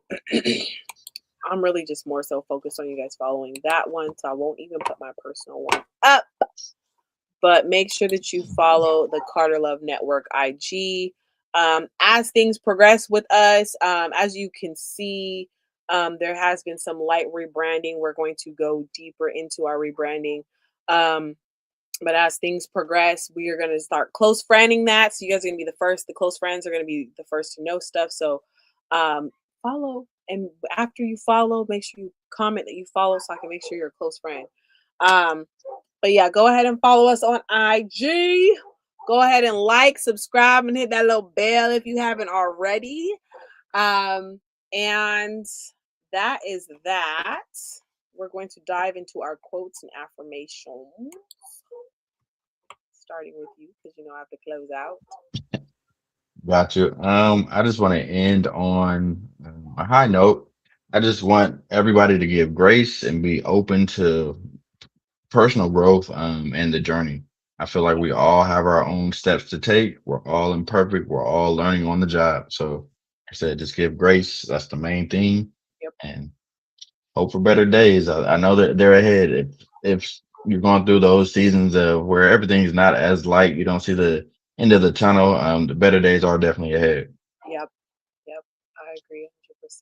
A: I'm really just more so focused on you guys following that one, so I won't even put my personal one up. But make sure that you follow the Carter Love Network IG. As things progress with us, as you can see, there has been some light rebranding. We're going to go deeper into our rebranding. Um, but as things progress, we are going to start close friending that. So you guys are going to be the first. The close friends are going to be the first to know stuff. So follow. And after you follow, make sure you comment that you follow so I can make sure you're a close friend. Um, but yeah, go ahead and follow us on IG. Go ahead and like, subscribe, and hit that little bell if you haven't already. And that is that. We're going to dive into our quotes and affirmations, starting with you because I have to close out.
B: Got you. I just want to end on a high note. I just want everybody to give grace and be open to personal growth and the journey. I feel like
A: Yep,
B: we all have our own steps to take. We're all imperfect. We're all learning on the job. So like I said, just give grace. That's the main thing.
A: yep,
B: And hope for better days. I know that they're ahead. If you're going through those seasons of where everything's not as light, you don't see the end of the tunnel. The better days are definitely ahead.
A: yep, yep. I agree 100%.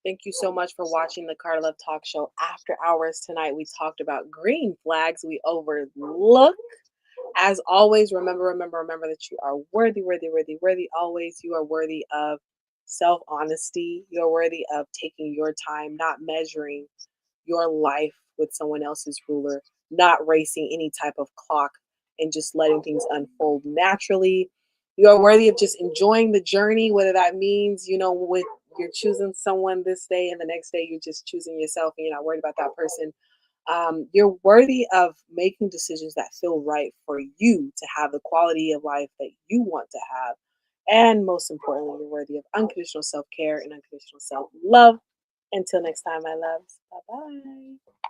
A: Thank you so much for watching the Carter Love Talk Show After Hours tonight. We talked about green flags we overlook. As always, remember that you are worthy, worthy, worthy, worthy. Always, you are worthy of self honesty. You're worthy of taking your time, not measuring your life with someone else's ruler, not racing any type of clock, and just letting things unfold naturally. You are worthy of just enjoying the journey, whether that means, with you're choosing someone this day and the next day you're just choosing yourself and you're not worried about that person. You're worthy of making decisions that feel right for you to have the quality of life that you want to have. And most importantly, you're worthy of unconditional self care and unconditional self love. Until next time, my loves. Bye bye.